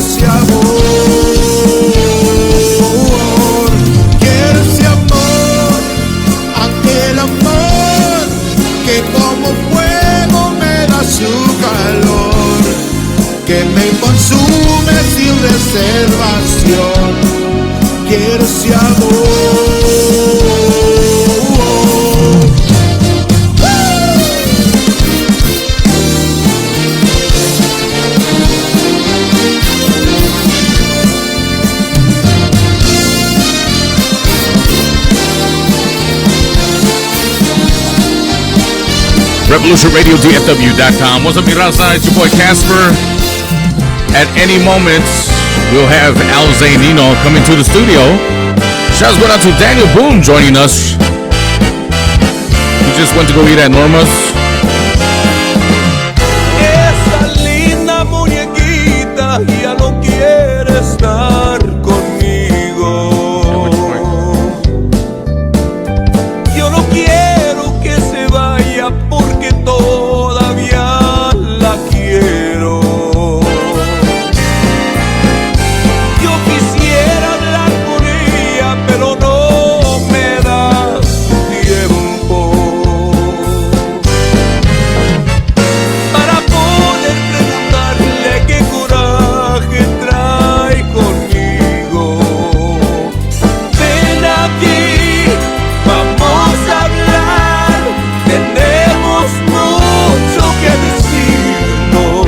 ese amor, quiero ese amor, aquel amor que como fuego me da su calor, que me consume sin reservación. Quiero ese amor. RevolutionRadioDFW.com. What's up, mi raza? It's your boy Casper. At any moment, we'll have Al Zainino coming to the studio. Shouts going out to Daniel Boone joining us. He just went to go eat at Norma's. Esa linda muñequita ya no quiere estar conmigo. Yo no quiero que se vaya porque todavía la quiero. Yo quisiera hablar con ella, pero no me da tiempo para poder preguntarle qué coraje trae conmigo. Ven aquí, vamos a hablar, tenemos mucho que decirnos.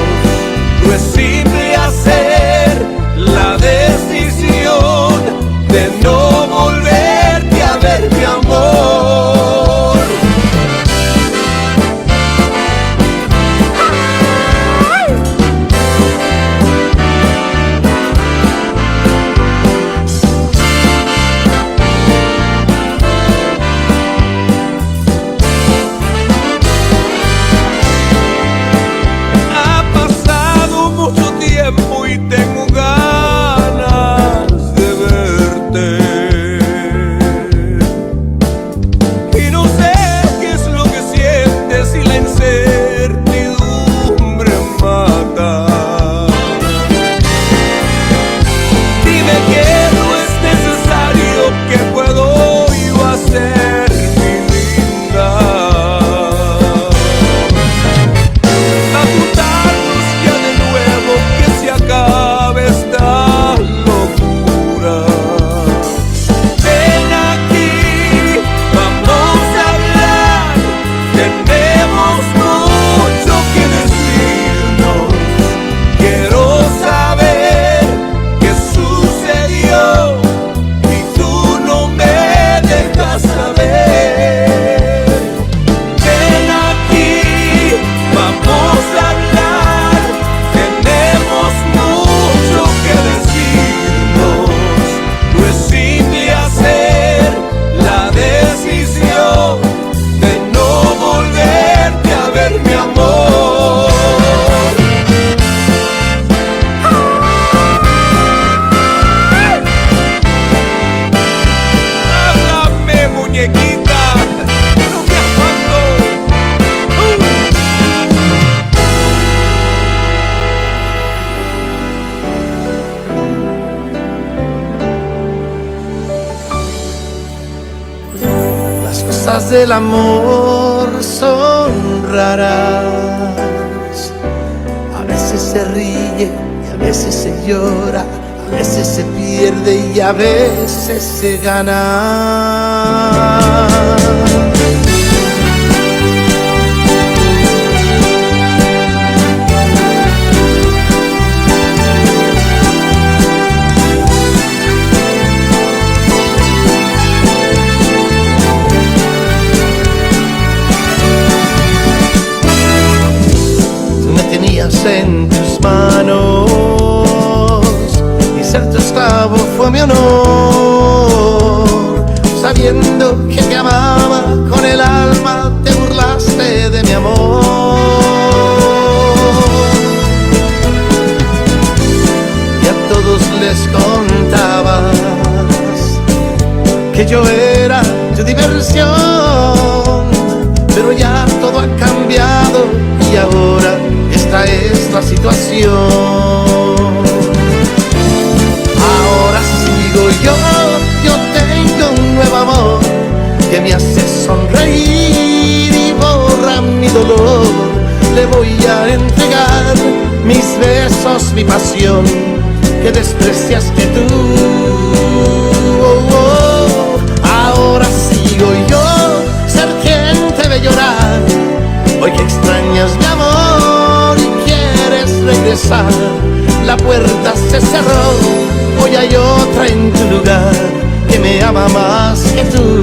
No es simple hacer la decisión de no volverte a ver, mi amor. Ha pasado mucho tiempo y tengo ganas de verte. Y no sé qué es lo que sientes y la incertidumbre mata. Dime que no es necesario, que puedo yo hacer, mi linda. Apuntarnos ya de nuevo, que se acabe esta locura. Ven aquí, vamos a hablar, tenemos mucho que decirnos. Quiero saber qué sucedió y tú no me dejas saber. Ven aquí, vamos a hablar, tenemos mucho que decirnos. No es simple hacer la decisión de no volverte a ver, mi amor. Háblame, muñequita, no me aguanto. Las cosas del amor son raras. A veces se ríe y a veces se llora, a veces se pierde y a veces se gana. Tú me tenías en tus manos y ser tu esclavo fue mi honor. Sabiendo que te amaba con el alma, te burlaste de mi amor. Y a todos les contabas que yo era tu diversión, pero ya todo ha cambiado y ahora esta es la situación. besos mi pasión que despreciaste tú. Ahora sigo yo ser quien te ve llorar, hoy que extrañas mi amor y quieres regresar. La puerta se cerró, hoy hay otra en tu lugar que me ama más que tú.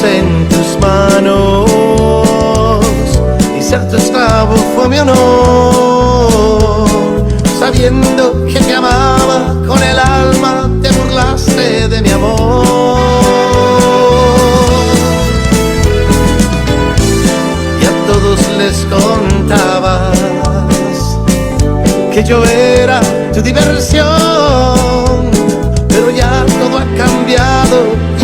En tus manos y ser tu esclavo fue mi honor. Sabiendo que te amaba con el alma, te burlaste de mi amor. Y a todos les contabas que yo era tu diversión, pero ya todo ha cambiado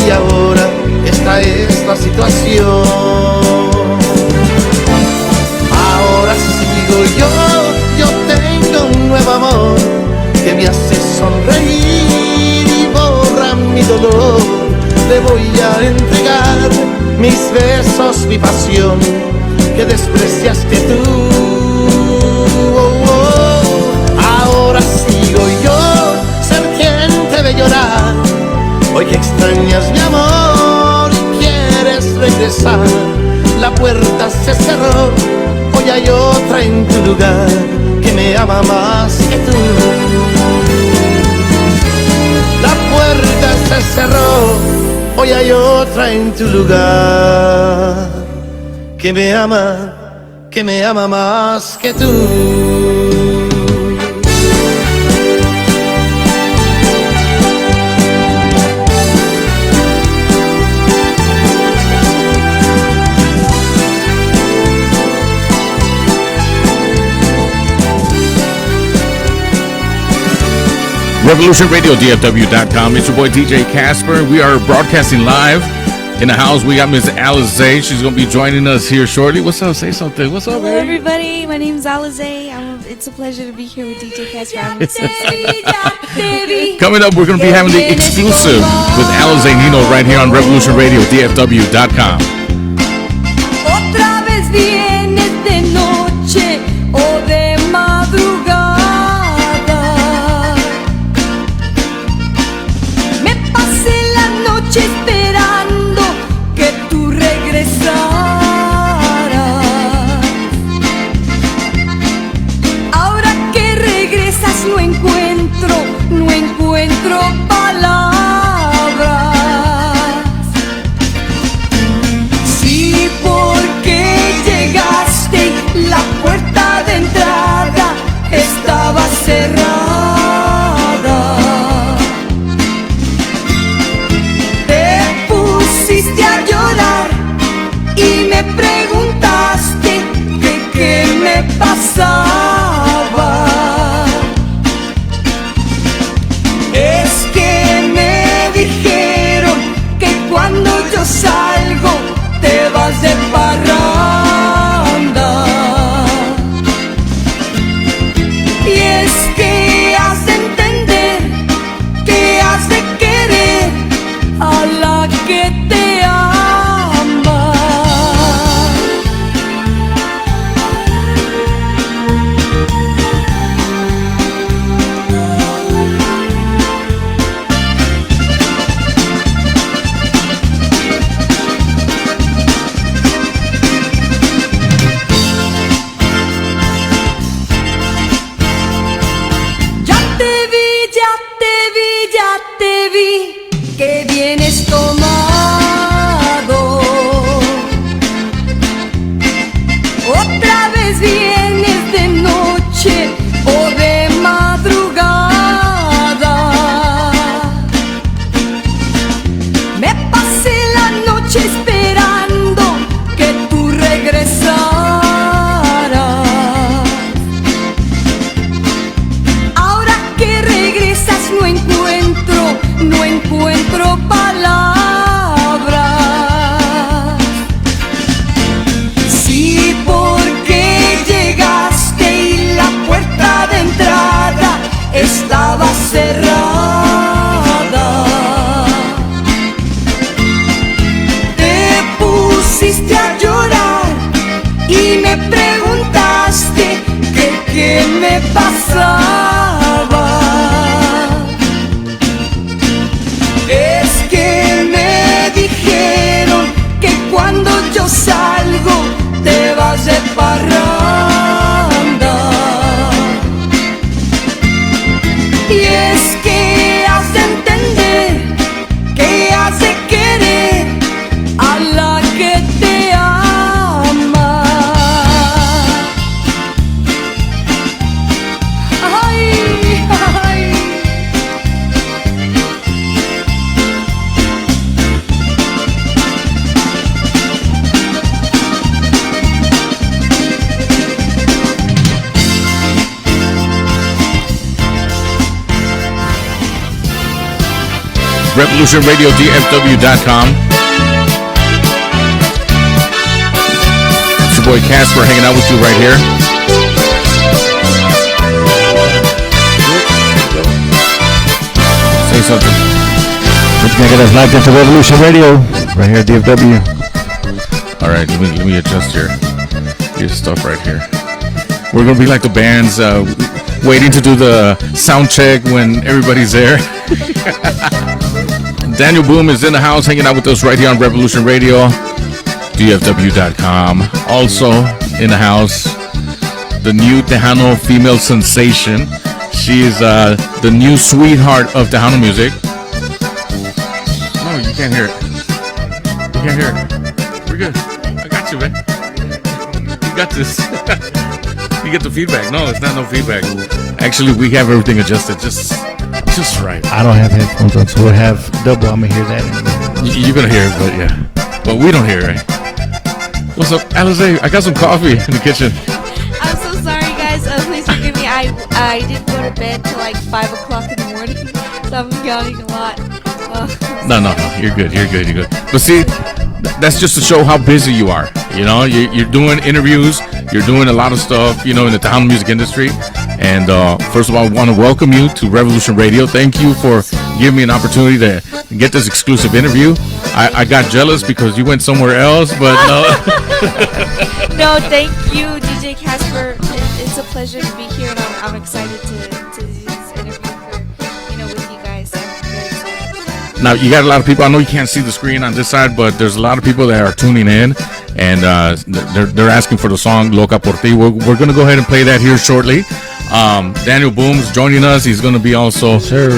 y ahora esta es la situación. Ahora sigo yo tengo un nuevo amor que me hace sonreír y borra mi dolor. Le voy a entregar mis besos, mi pasión que despreciaste tú. Ahora sigo yo ser quien te ve llorar, hoy que extrañas mi amor, regresar. La puerta se cerró, hoy hay otra en tu lugar que me ama más que tú. La puerta se cerró, hoy hay otra en tu lugar que me ama más que tú. RevolutionRadioDFW.com. It's your boy DJ Casper. We are broadcasting live in the house. We got Ms. Alize. She's going to be joining us here shortly. What's up? Say something. What's up, Hello, baby? everybody. My name's Alize. It's a pleasure to be here with DJ Casper. I'm so excited. Coming up, we're going to be having the exclusive with Alize Nino right here on RevolutionRadioDFW.com. Otra vez vienes de noche o de madrugada. Me pasé la noche esperando que tú regresaras. Ahora que regresas no encuentro palabras. Sí, porque llegaste y la puerta de entrada estaba cerrada. Te pusiste a llorar y me preguntaste que qué me pasaba. Es que me dijeron que cuando yo salgo te vas de parranda. Y es que has de entender que has de querer a la que te ama. Ya te vi, ya te vi, ya te vi, que vienes tomado. Otra vez vienes de noche o de madrugada. Me pasé la noche esperando que tú regresaras. Ahora que regresas no encuentro palabras. revolutionradiodfw.com. It's your boy Casper hanging out with you right here. Say something. We're gonna get us locked into Revolution Radio right here at DFW. All right, let me adjust your stuff right here. We're gonna be like the bands waiting to do the sound check when everybody's there. Daniel Boom is in the house hanging out with us right here on Revolution Radio, DFW.com. Also in the house, the new Tejano female sensation. She is the new sweetheart of Tejano music. No, you can't hear it. You can't hear it. We're good. I got you, man. You got this. You get the feedback. No, it's not no feedback. Actually, we have everything adjusted just right. I don't have headphones on, so we'll have double. I'm gonna hear that. You're gonna hear it, but yeah. But we don't hear it, right? What's up, Alize? I got some coffee in the kitchen. I'm so sorry, guys. Please forgive me. I didn't go to bed till like 5 o'clock in the morning, so I'm yawning a lot. No. You're good. But see, that's just to show how busy you are. You know, you're doing interviews, you're doing a lot of stuff, you know, in the Tejano music industry. And first of all, I want to welcome you to Revolution Radio. Thank you for giving me an opportunity to get this exclusive interview. I got jealous because you went somewhere else, but no. No, thank you, DJ Casper. It's a pleasure to be here, and I'm excited to do this interview with you guys. I'm very excited. Now, you got a lot of people. I know you can't see the screen on this side, but there's a lot of people that are tuning in, and they're asking for the song Loca Por Ti. We're going to go ahead and play that here shortly. Daniel Boom's joining us. He's going to be also. Sure.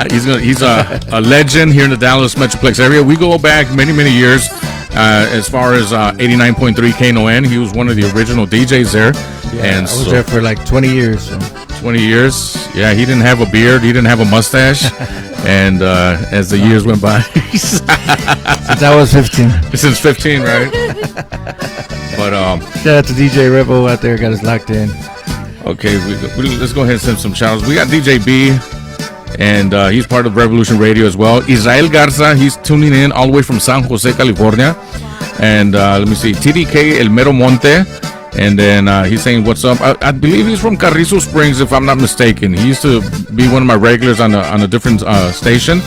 He's a legend here in the Dallas Metroplex area. We go back many years. As far as 89.3 KNON, he was one of the original DJs there. Yeah, and I was there for like 20 years. So. 20 years. Yeah, he didn't have a beard. He didn't have a mustache. And as the years went by. Since I was 15. Since 15, right? But shout out to DJ Rebel out there, got us locked in. Okay, let's go ahead and send some shout outs. We got DJ B, and he's part of Revolution Radio as well. Israel Garza, he's tuning in all the way from San Jose, California. And let me see, TDK El Mero Monte. And then he's saying, what's up? I believe he's from Carrizo Springs, if I'm not mistaken. He used to be one of my regulars on a different station.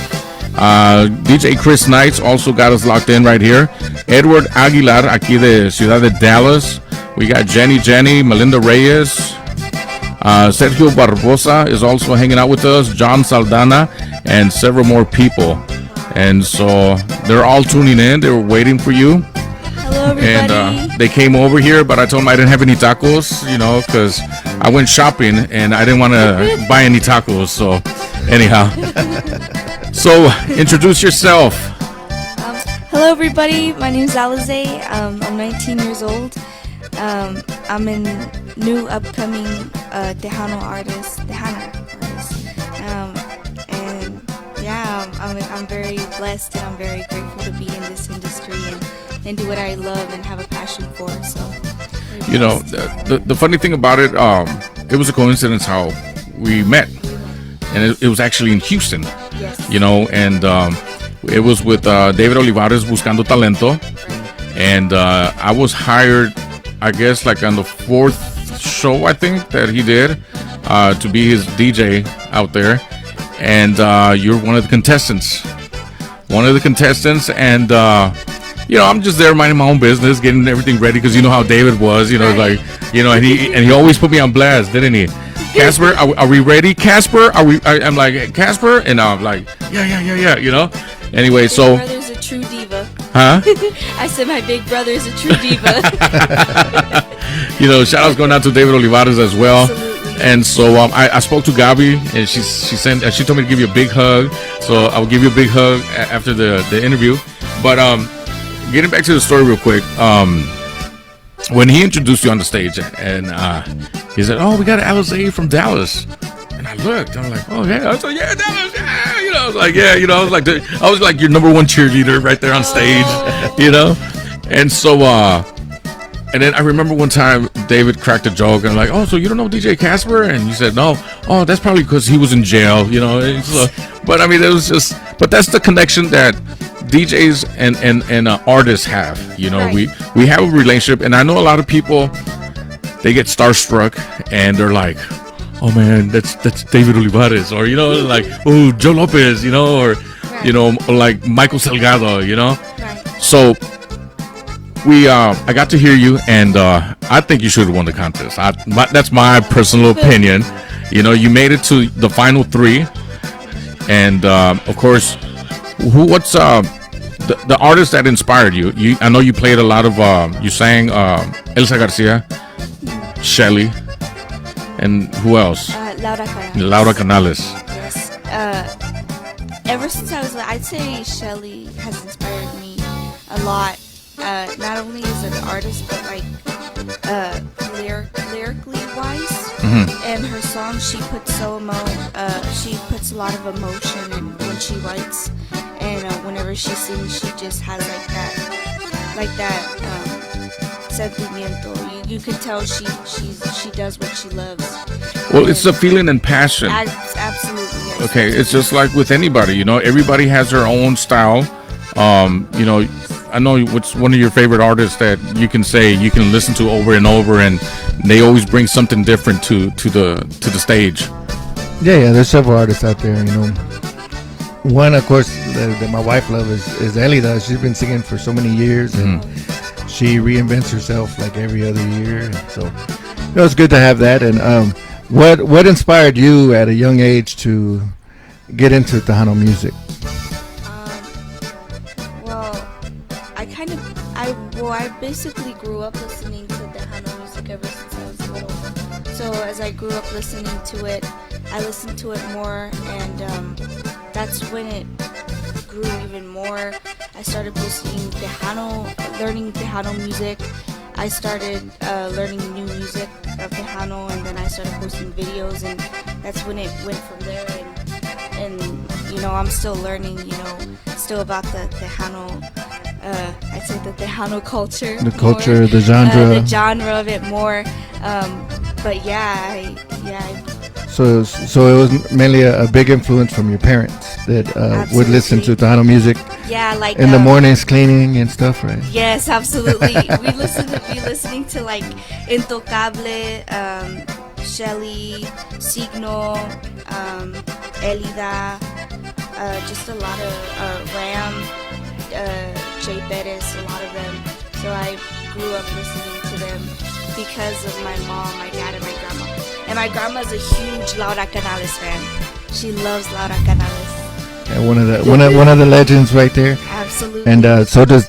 DJ Chris Knights also got us locked in right here. Edward Aguilar, aquí de Ciudad de Dallas. We got Jenny, Melinda Reyes. Sergio Barbosa is also hanging out with us. John Saldana, and several more people. And so they're all tuning in. They were waiting for you. Hello, everybody. And they came over here, but I told them I didn't have any tacos, because I went shopping and I didn't want to buy any tacos. So anyhow, so introduce yourself. Hello, everybody. My name is Alize. I'm 19 years old. I'm a new upcoming Tejano artist. And yeah, I'm very blessed, and I'm very grateful to be in this industry and do what I love and have a passion for. So, the funny thing about it, it was a coincidence how we met, and it was actually in Houston. Yes. And it was with David Olivares, Buscando Talento, and I was hired, I guess, like on the 4th show, I think, that he did, to be his DJ out there. And you're one of the contestants. And I'm just there minding my own business, getting everything ready, because you know how David was, and he always put me on blast, didn't he? Casper, are we ready? Casper, I'm like, Casper, and I'm like, yeah. Anyway, so. My brother's a true diva. Huh? I said my big brother is a true diva. Shout outs going out to David Olivares as well. Absolutely. And so I spoke to Gabi, and she told me to give you a big hug. So I'll give you a big hug after the interview. But getting back to the story real quick, when he introduced you on the stage, and he said, "Oh, we got Alize from Dallas," and I looked, I'm like, "Oh yeah," I was like, "Yeah, Dallas, yeah," I was like, "Yeah," I was like your number one cheerleader right there on stage, and so. And then I remember one time David cracked a joke, and I'm like, "Oh, so you don't know DJ Casper?" And he said, "No." "Oh, that's probably because he was in jail, So, but I mean, it was just But that's the connection that DJs and artists have. You know, Right. we have a relationship, and I know a lot of people, they get starstruck and they're like, oh man, that's David Olivares, or you know, like, oh, Joe Lopez, you know, or Right. you know, or like Michael Salgado, you know. Right. So I got to hear you, and I think you should have won the contest. That's my personal opinion. You know, you made it to the final 3, and of course, what's the artist that inspired you? I know you played a lot of you sang Elsa Garcia, Shelly, and who else? Laura Canales. Laura Canales. Yes. Ever since I was, I'd say Shelly has inspired me a lot. Not only as an artist, but like lyrically wise. And her songs, she puts she puts a lot of emotion in when she writes, and whenever she sings, she just has like that sentimiento. You can tell she does what she loves. Well, it's the feeling and passion. Absolutely. Yes. Okay, it's just like with anybody, you know, everybody has their own style. You know, I know what's one of your favorite artists that you can say you can listen to over and over, and they always bring something different to the stage. Yeah, there's several artists out there, you know. One, of course, that my wife loves is Elida. She's been singing for so many years, and she reinvents herself like every other year. And so, you know, it's good to have that. And what inspired you at a young age to get into Tejano music? I basically grew up listening to Tejano music ever since I was little. So as I grew up listening to it, I listened to it more, and that's when it grew even more. I started listening learning Tejano music. I started learning new music of Tejano, and then I started posting videos, and that's when it went from there. And you know, I'm still learning, you know, still about the Tejano. I'd say the Tejano culture. The culture, more, the genre of it more. But yeah. So it was mainly a big influence from your parents that would listen to Tejano music. Yeah, like in the mornings, cleaning and stuff, right? Yes, absolutely. We listening to like Intocable, Shelly, Signo, Elida, just a lot of Ram. Jay Bettis, a lot of them. So I grew up listening to them because of my mom, my dad, and my grandma. And my grandma's a huge Laura Canales fan. She loves Laura Canales. Yeah, one of the legends right there. Absolutely. And so does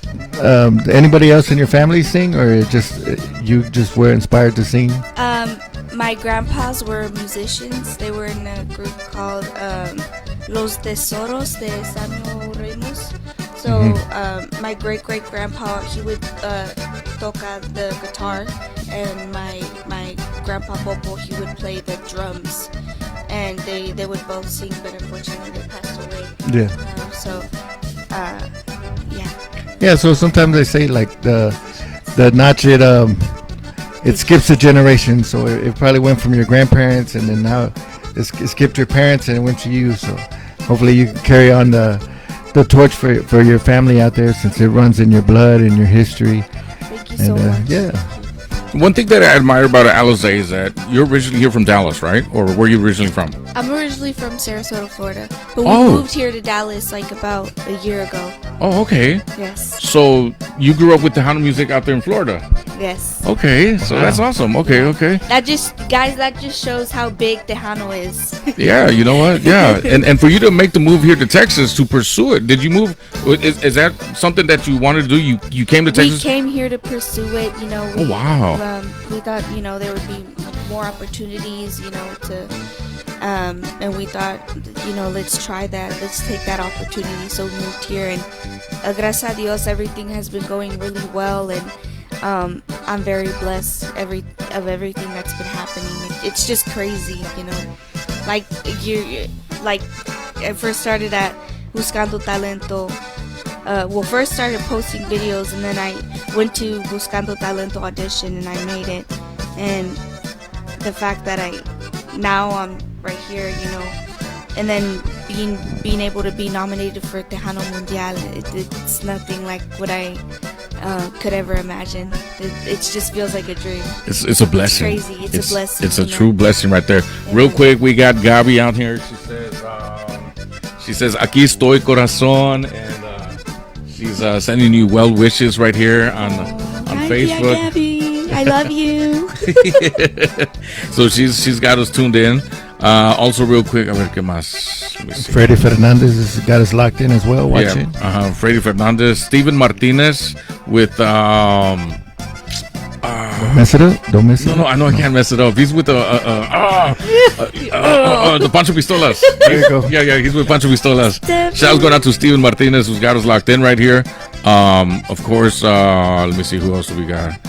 anybody else in your family sing, or just you just were inspired to sing? My grandpas were musicians. They were in a group called Los Tesoros de Samuel Ramos. So my great-great-grandpa, he would toca the guitar, and my grandpa Popo, he would play the drums, and they would both sing, but unfortunately they passed away. Yeah. Yeah. Yeah. So sometimes they say like the notch it skips a generation. So it probably went from your grandparents, and then now it skipped your parents, and it went to you. So hopefully you can carry on the torch for your family out there, since it runs in your blood and your history. Thank you so much. Yeah. One thing that I admire about Alize is that you're originally here from Dallas, right? Or where are you originally from? I'm originally from Sarasota, Florida, but we Oh. moved here to Dallas like about a year ago. Oh, okay. Yes. So you grew up with Tejano music out there in Florida. Yes. Okay, so that's awesome. Okay. That just shows how big Tejano is. Yeah, you know what? Yeah, and for you to make the move here to Texas to pursue it, did you move? Is that something that you wanted to do? You came to Texas? We came here to pursue it. You know. Oh, wow. We thought, you know, there would be more opportunities, you know, and we thought, you know, let's try that. Let's take that opportunity. So we moved here, and gracias a Dios, everything has been going really well, and I'm very blessed of everything that's been happening. It's just crazy, you know. Like I first started at Buscando Talento. First started posting videos, and then I went to Buscando Talento audition, and I made it. And the fact that now I'm right here, you know, and then being able to be nominated for Tejano Mundial, it's nothing like what I could ever imagine. It just feels like a dream. It's a blessing. It's crazy. It's a blessing. It's a true blessing right there. Real quick, we got Gabi out here. She says, "Aquí estoy, corazón," and she's sending you well wishes right here on Facebook. Hi, Gabby. I love you. So she's got us tuned in. Also, real quick, a ver qué más. Let me see. Freddie Fernandez has got us locked in as well, watching. Yeah, Freddie Fernandez, Steven Martinez with Don't mess it up. Don't mess it up. no, I know I can't mess it up. He's with the Pancho Pistolas. There you go. Yeah, he's with Pancho Pistolas. Shouts going out to Steven Martinez, who's got us locked in right here. Of course, let me see who else do we got.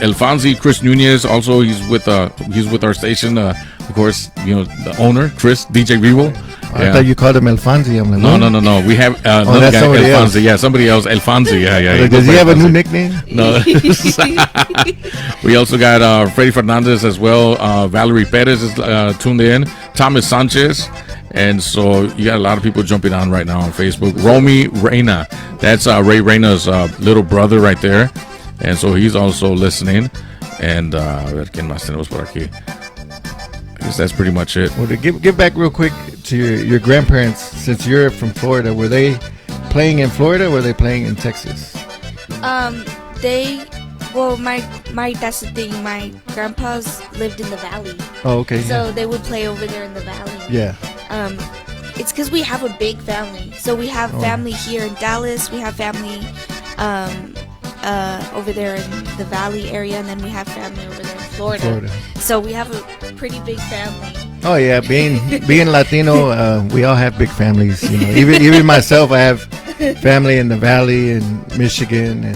El Fonzi, Chris Nunez, also he's with our station. Of course, you know the owner, Chris DJ Revo. I thought you called him El Fonzi. I'm like, No. We have another that's guy, somebody El else. Fonzi. Yeah, somebody else, El Fonzi. Yeah. Does he have a new nickname? No. We also got Freddie Fernandez as well. Valerie Perez is tuned in. Thomas Sanchez. And so you got a lot of people jumping on right now on Facebook. Romy Reina. That's Ray Reina's little brother right there. And so he's also listening. And a ver quién más tenemos por aquí. I guess that's pretty much it. Well, to give back real quick to your grandparents, since you're from Florida, were they playing in Florida or were they playing in Texas? That's the thing. My grandpas lived in the valley. Oh, okay. So they would play over there in the valley. Yeah. It's because we have a big family. So we have family here in Dallas. We have family over there in the valley area, and then we have family over there in Florida. So we have a pretty big family. Oh yeah, being Latino, we all have big families. You know, even myself, I have family in the valley, in Michigan,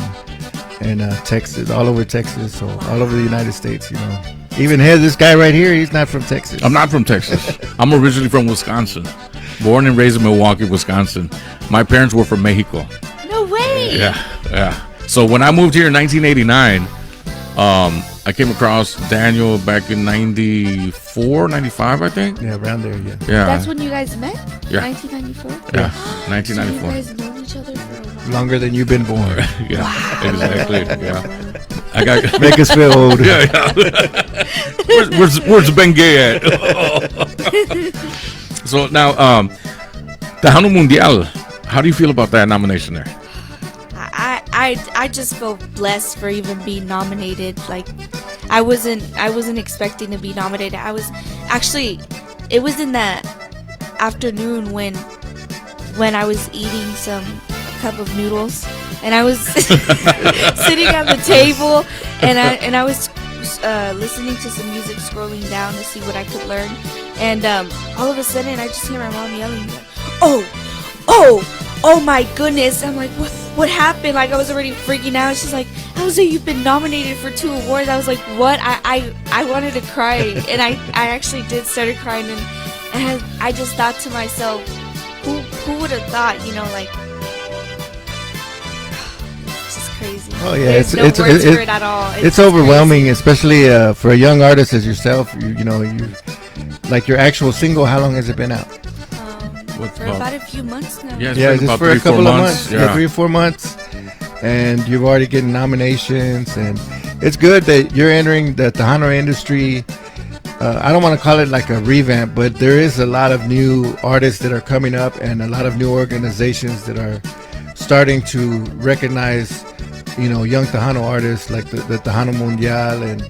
and Texas, all over Texas, so all over the United States. You know, even here, this guy right here, he's not from Texas. I'm not from Texas. I'm originally from Wisconsin. Born and raised in Milwaukee, Wisconsin. My parents were from Mexico. No way. Yeah. So when I moved here in 1989, I came across Daniel back in 94, 95, I think. Yeah, around there. Yeah. That's when you guys met? Yeah. 1994? Yeah, So 1994. you guys known each other for a while? Longer than you've been born. Yeah, exactly. Yeah. I got. Make us feel old. Yeah. Where's Ben Gay at? So now, Tejano Mundial. How do you feel about that nomination there? I just feel blessed for even being nominated. Like I wasn't expecting to be nominated. I was actually, it was in the afternoon when I was eating a cup of noodles, and I was sitting at the table, and I was listening to some music, scrolling down to see what I could learn, and all of a sudden I just hear my mom yelling, oh my goodness. I'm like, what happened? Like I was already freaking out. She's like, Elza, you've been nominated for 2 awards. I was like, what? I wanted to cry, and I actually did started crying, and I just thought to myself, who would have thought, like, it's just crazy. Oh yeah, There's no words for it at all. It's overwhelming, especially for a young artist as yourself. You like your actual single. How long has it been out? For about a few months now. Yeah, Yeah, just for a couple of months. Yeah. 3 or 4 months, and you've already getting nominations, and it's good that you're entering the Tejano industry. I don't want to call it like a revamp, but there is a lot of new artists that are coming up, and a lot of new organizations that are starting to recognize, young Tejano artists like the Tejano Mundial, and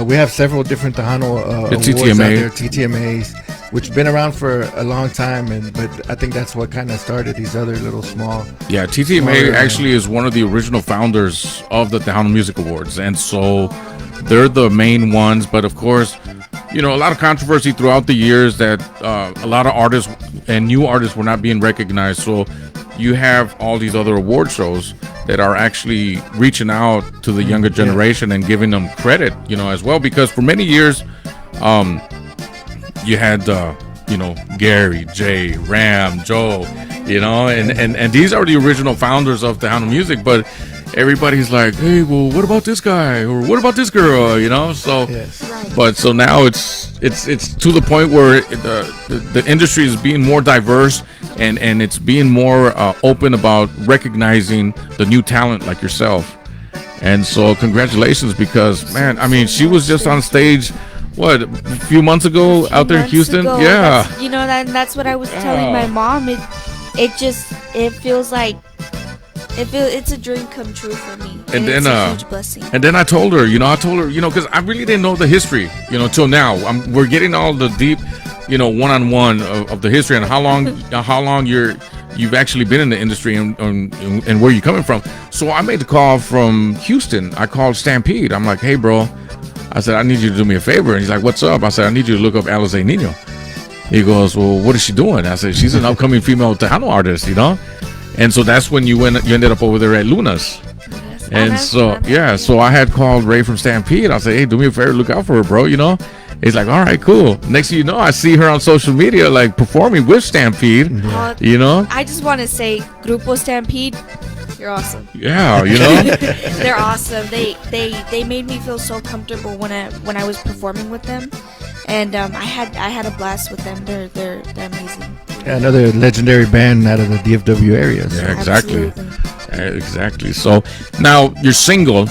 we have several different Tejano awards TTMA. out there, TTMAs, which have been around for a long time, but I think that's what kind of started these other little small. Yeah, TTMA actually is one of the original founders of the Tejano Music Awards, and so they're the main ones. But of course, a lot of controversy throughout the years that a lot of artists and new artists were not being recognized. So you have all these other award shows that are actually reaching out to the younger generation and giving them credit, as well, because for many years, you had, Gary, Jay, Ram, Joe, and these are the original founders of Tejano music. But everybody's like, hey, well, what about this guy or what about this girl? You know, so. Yes. Right. But so now it's to the point where the industry is being more diverse and it's being more open about recognizing the new talent like yourself. And so congratulations, because man, I mean, she was just on stage what, a few months ago out there in Houston. Yeah, That's, you know, that's what I was telling my mom. It feels like it's a dream come true for me, And then, it's a huge blessing. and then I told her, because I really didn't know the history, till now. We're getting all the deep, one-on-one of the history and how long you've actually been in the industry and where you're coming from. So I made the call from Houston. I called Stampede. I'm like, hey, bro. I said, I need you to do me a favor. And he's like, what's up? I said, I need you to look up Alize Nino. He goes, well, what is she doing? I said, she's an upcoming female Tejano artist, And so that's when you ended up over there at Luna's. Yes. And that's so, fun. yeah, so I had called Ray from Stampede. I said, hey, do me a favor, look out for her, bro, He's like, all right, cool. Next thing you know, I see her on social media, like, performing with Stampede, Well, I just want to say, Grupo Stampede, you're awesome. Yeah, They're awesome. They made me feel so comfortable when I was performing with them, and I had a blast with them. They're amazing. Yeah, another legendary band out of the DFW area. So. Yeah, exactly. Absolutely. Exactly. So now you're single,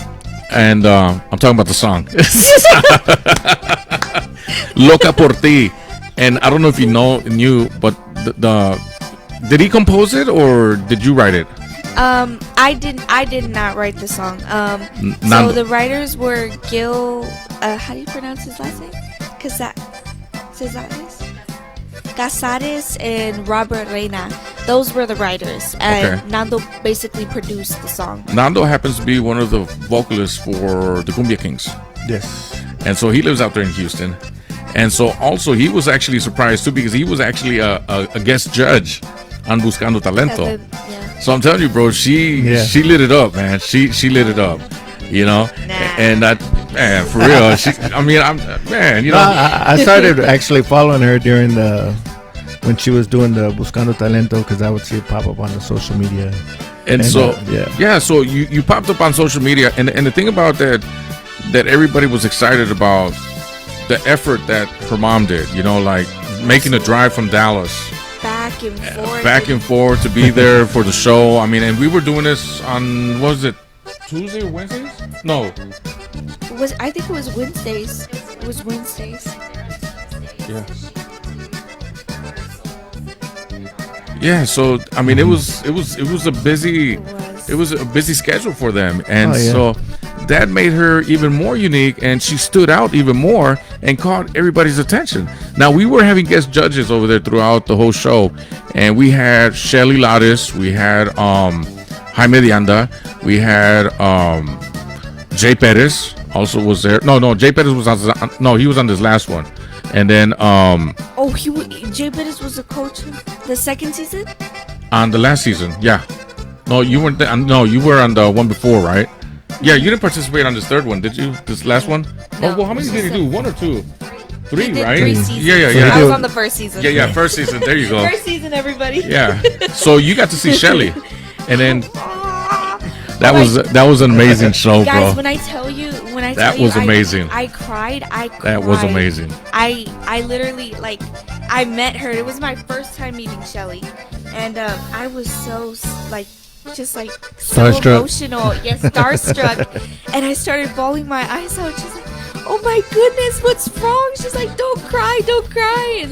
and I'm talking about the song Loca por ti. And I don't know if you knew, but did he compose it or did you write it? I did not write the song. So Nando. the writers were Gil. How do you pronounce his last name? Casares and Robert Reina. Those were the writers, and Okay. Nando basically produced the song. Nando happens to be one of the vocalists for the Cumbia Kings. Yes. And so he lives out there in Houston. And so also he was actually surprised too, because he was actually a guest judge on Buscando Talento. Yeah. So I'm telling you, bro, she lit it up, man. She lit it up, And that, man, for real. I started actually following her during when she was doing the Buscando Talento, because I would see it pop up on the social media. And so yeah. So you popped up on social media, and the thing about that everybody was excited about the effort that her mom did, like making the drive from Dallas Back and forth to be there for the show. I mean, and we were doing this on, what was it, Tuesday or Wednesdays? No. I think it was Wednesdays. It was Wednesdays. Yeah. Yeah, so I mean, it was a busy schedule for them, and so that made her even more unique, and she stood out even more and caught everybody's attention. Now, we were having guest judges over there throughout the whole show, and we had Shelly Lares, we had Jaime Dianda, we had Jay Perez also was there. No, Jay Perez was he was on this last one. And then Jay Pettis was a coach in the second season? On the last season, yeah. No, you weren't there. No, you were on the one before, right? Yeah, you didn't participate on this third one, did you? This last one? No. Well, how many did he do? One or two? Three, He did right? 3 seasons. Yeah. I was on the first season. Yeah, first season. There you go. First season, everybody. Yeah. So you got to see Shelly, and then that was an amazing show, Guys, bro. when I tell you, That was amazing. I cried. That was amazing. I literally, I met her. It was my first time meeting Shelly, and I was so so Starstruck. emotional. Yes, starstruck. And I started bawling my eyes out. She's like, "Oh my goodness, what's wrong?" She's like, "Don't cry, don't cry."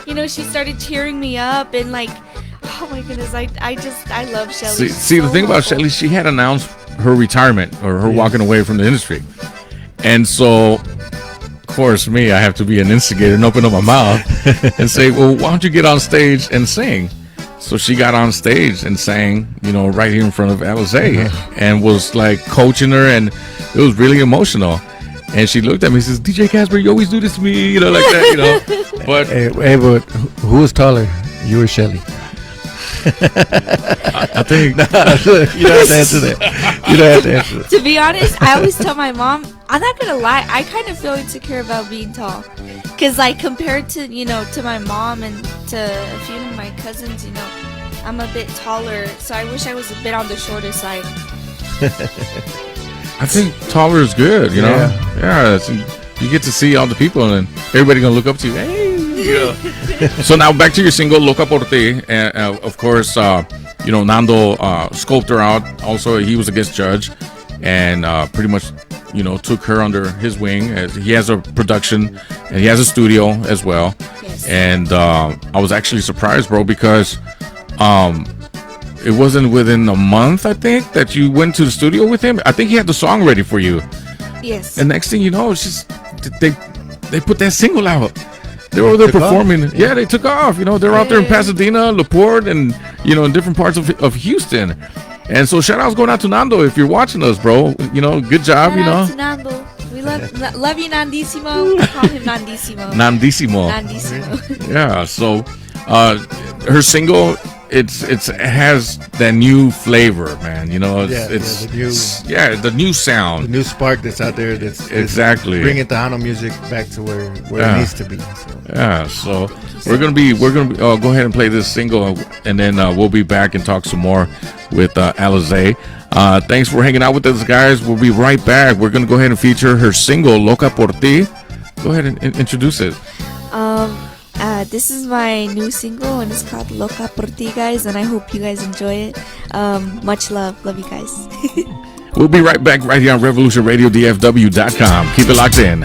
And she started cheering me up, and oh my goodness, I love Shelly. See, the thing about Shelly, she had announced her retirement or her walking away from the industry. And so, of course, I have to be an instigator and open up my mouth and say, well, why don't you get on stage and sing? So she got on stage and sang, right here in front of Alize, and was coaching her, and it was really emotional. And she looked at me and says, DJ Casper, you always do this to me, like that, But hey, but who was taller? You or Shelly? I think you don't have to answer that. You don't have to answer that. To be honest, I always tell my mom, I'm not gonna lie, I kind of feel insecure about being tall, cause compared to to my mom and to a few of my cousins, I'm a bit taller, so I wish I was a bit on the shorter side. I think taller is good, you know? Yeah. You get to see all the people and everybody gonna look up to you. Hey, yeah. So now back to your single, Loca por Ti. And of course, Nando scoped her out. Also, he was a guest judge and pretty much, took her under his wing. As he has a production and he has a studio as well. Yes. And I was actually surprised, bro, because it wasn't within a month, I think, that you went to the studio with him. I think he had the song ready for you. Yes. And next thing you know, it's just they put that single out. They were there performing. Yeah, they took off. They were out there in Pasadena, LaPorte, and in different parts of Houston. And so shout outs going out to Nando if you're watching us, bro. Good job. Shout out to Nando. We love you, Nandissimo. We call him Nandissimo. Nandissimo. Yeah. So her single. It has that new flavor, man. The new sound, the new spark that's out there. That's exactly bringing Tejano music back to where it needs to be. So. Yeah, so we're gonna go ahead and play this single, and then we'll be back and talk some more with Alize. Thanks for hanging out with us, guys. We'll be right back. We're gonna go ahead and feature her single "Loca por Ti." Go ahead and introduce it. This is my new single and it's called Loca por Ti, guys, and I hope you guys enjoy it. Much love. Love you guys. We'll be right back right here on RevolutionRadioDFW.com. Keep it locked in.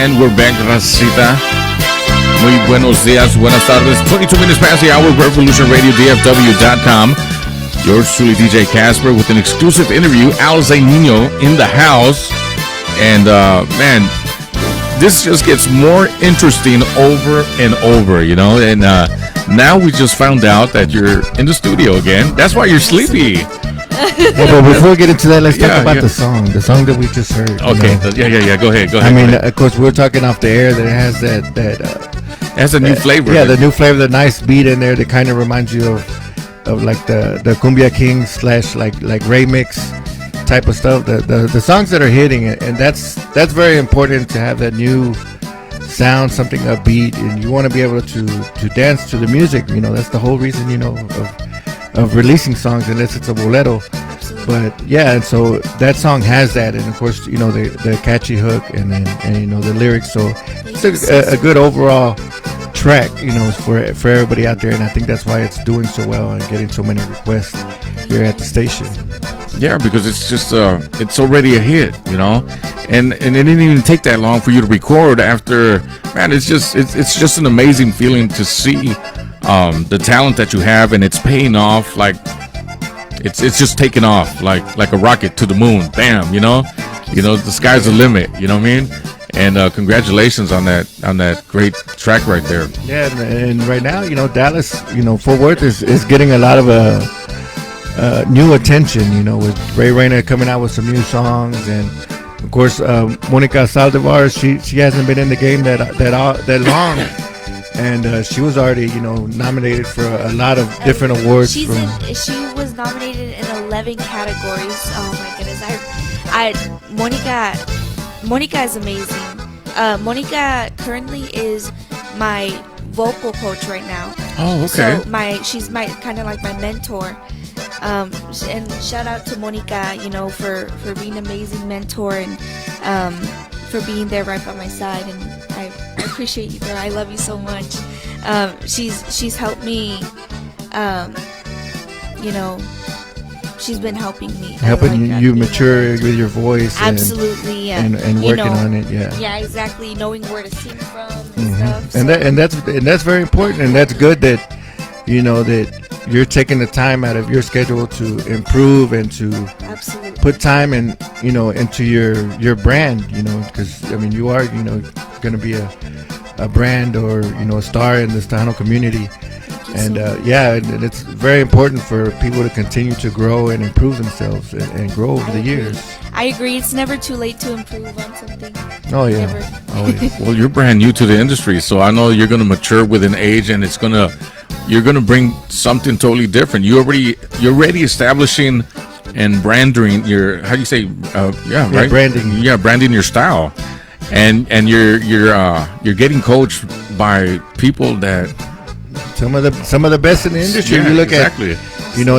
And we're back, Racita. Muy buenos días, buenas tardes. 22 minutes past the hour, RevolutionRadioDFW.com. Yours truly, DJ Casper, with an exclusive interview. Alize Nino in the house. And, man, this just gets more interesting over and over, And now we just found out that you're in the studio again. That's why you're sleepy. But before we get into that, let's talk about the song that we just heard. Okay, yeah. Go ahead. I mean, of course, we were talking off the air that it has that it has a new flavor. Yeah, the new flavor, the nice beat in there that kind of reminds you of like the Cumbia King / like Ray mix. type of stuff. The songs that are hitting, and that's very important to have that new sound, something upbeat, and you want to be able to dance to the music. That's the whole reason of releasing songs, unless it's a bolero. But yeah, and so that song has that, and of course the catchy hook, and the lyrics. So it's a good overall track, for everybody out there, and I think that's why it's doing so well and getting so many requests here at the station. Yeah, because it's just it's already a hit, and it didn't even take that long for you to record. After, man, it's just an amazing feeling to see the talent that you have, and it's paying off. Like it's just taking off like a rocket to the moon. Bam, the sky's the limit. You know what I mean? And congratulations on that great track right there. Yeah, and right now, Dallas, Fort Worth is getting a lot of new attention. With Ray Rayna coming out with some new songs, and of course, Monica Saldivar. She hasn't been in the game that long, and she was already nominated for a lot of different awards. She was nominated in 11 categories. Oh my goodness! Monica is amazing. Monica currently is my vocal coach right now. Oh, okay. So she's my kind of like my mentor. And shout out to Monica, for being an amazing mentor, and for being there right by my side. And I appreciate you, girl. I love you so much. She's helped me. She's been helping me. You mature with your voice. Absolutely, and working on it. Yeah. Yeah, exactly. Knowing where to sing from and stuff. So. And that's very important, and that's good that that you're taking the time out of your schedule to improve and to absolutely put time and into your brand. Because you are going to be a brand or a star in this Tejano community. And and it's very important for people to continue to grow and improve themselves and grow over the years. I agree. It's never too late to improve on something. Oh yeah, always. Well, you're brand new to the industry, so I know you're going to mature with an age, and you're going to bring something totally different. You're already establishing and branding your right? Branding your style, and you're getting coached by people that. Some of the best in the industry. Yeah, you look exactly. at,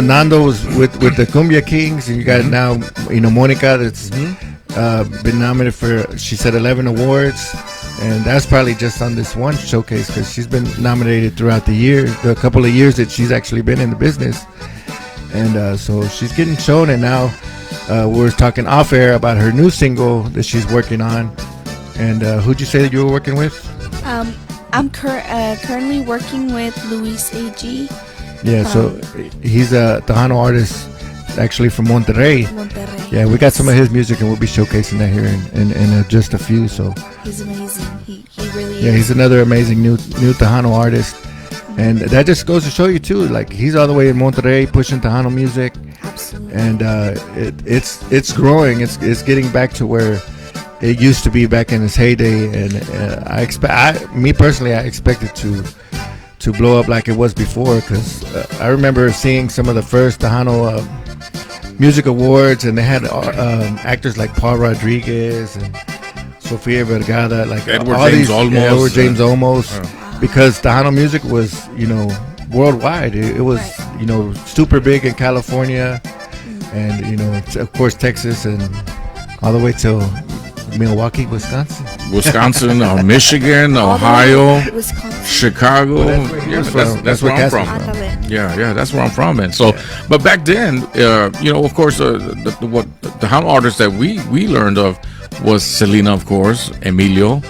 Nando was with the Cumbia Kings, and you got now, Monica that's been nominated for, she said 11 awards, and that's probably just on this one showcase, because she's been nominated throughout the couple of years that she's actually been in the business, and so she's getting shown. And now we're talking off air about her new single that she's working on. And who'd you say that you were working with? I'm currently working with Luis A.G. Yeah, so he's a Tejano artist, actually from Monterrey. Yeah, we got some of his music, and we'll be showcasing that here in just a few. So he's amazing. He really is. Yeah, he's another amazing new Tejano artist, and that just goes to show you too. Like, he's all the way in Monterrey pushing Tejano music. Absolutely. And it's growing. It's getting back to where it used to be back in its heyday, and I expect it to blow up like it was before, because I remember seeing some of the first Tejano music awards, and they had actors like Paul Rodriguez and Sofia Vergara, like Edward James Olmos, because Tejano music was worldwide. It was super big in California, and of course Texas, and all the way till Milwaukee, Wisconsin, or Michigan, Ohio, Wisconsin. Chicago. That's where I'm from. Yeah, that's where I'm from. And so, but back then, of course, the Tejano artists that we learned of was Selena, of course, Emilio.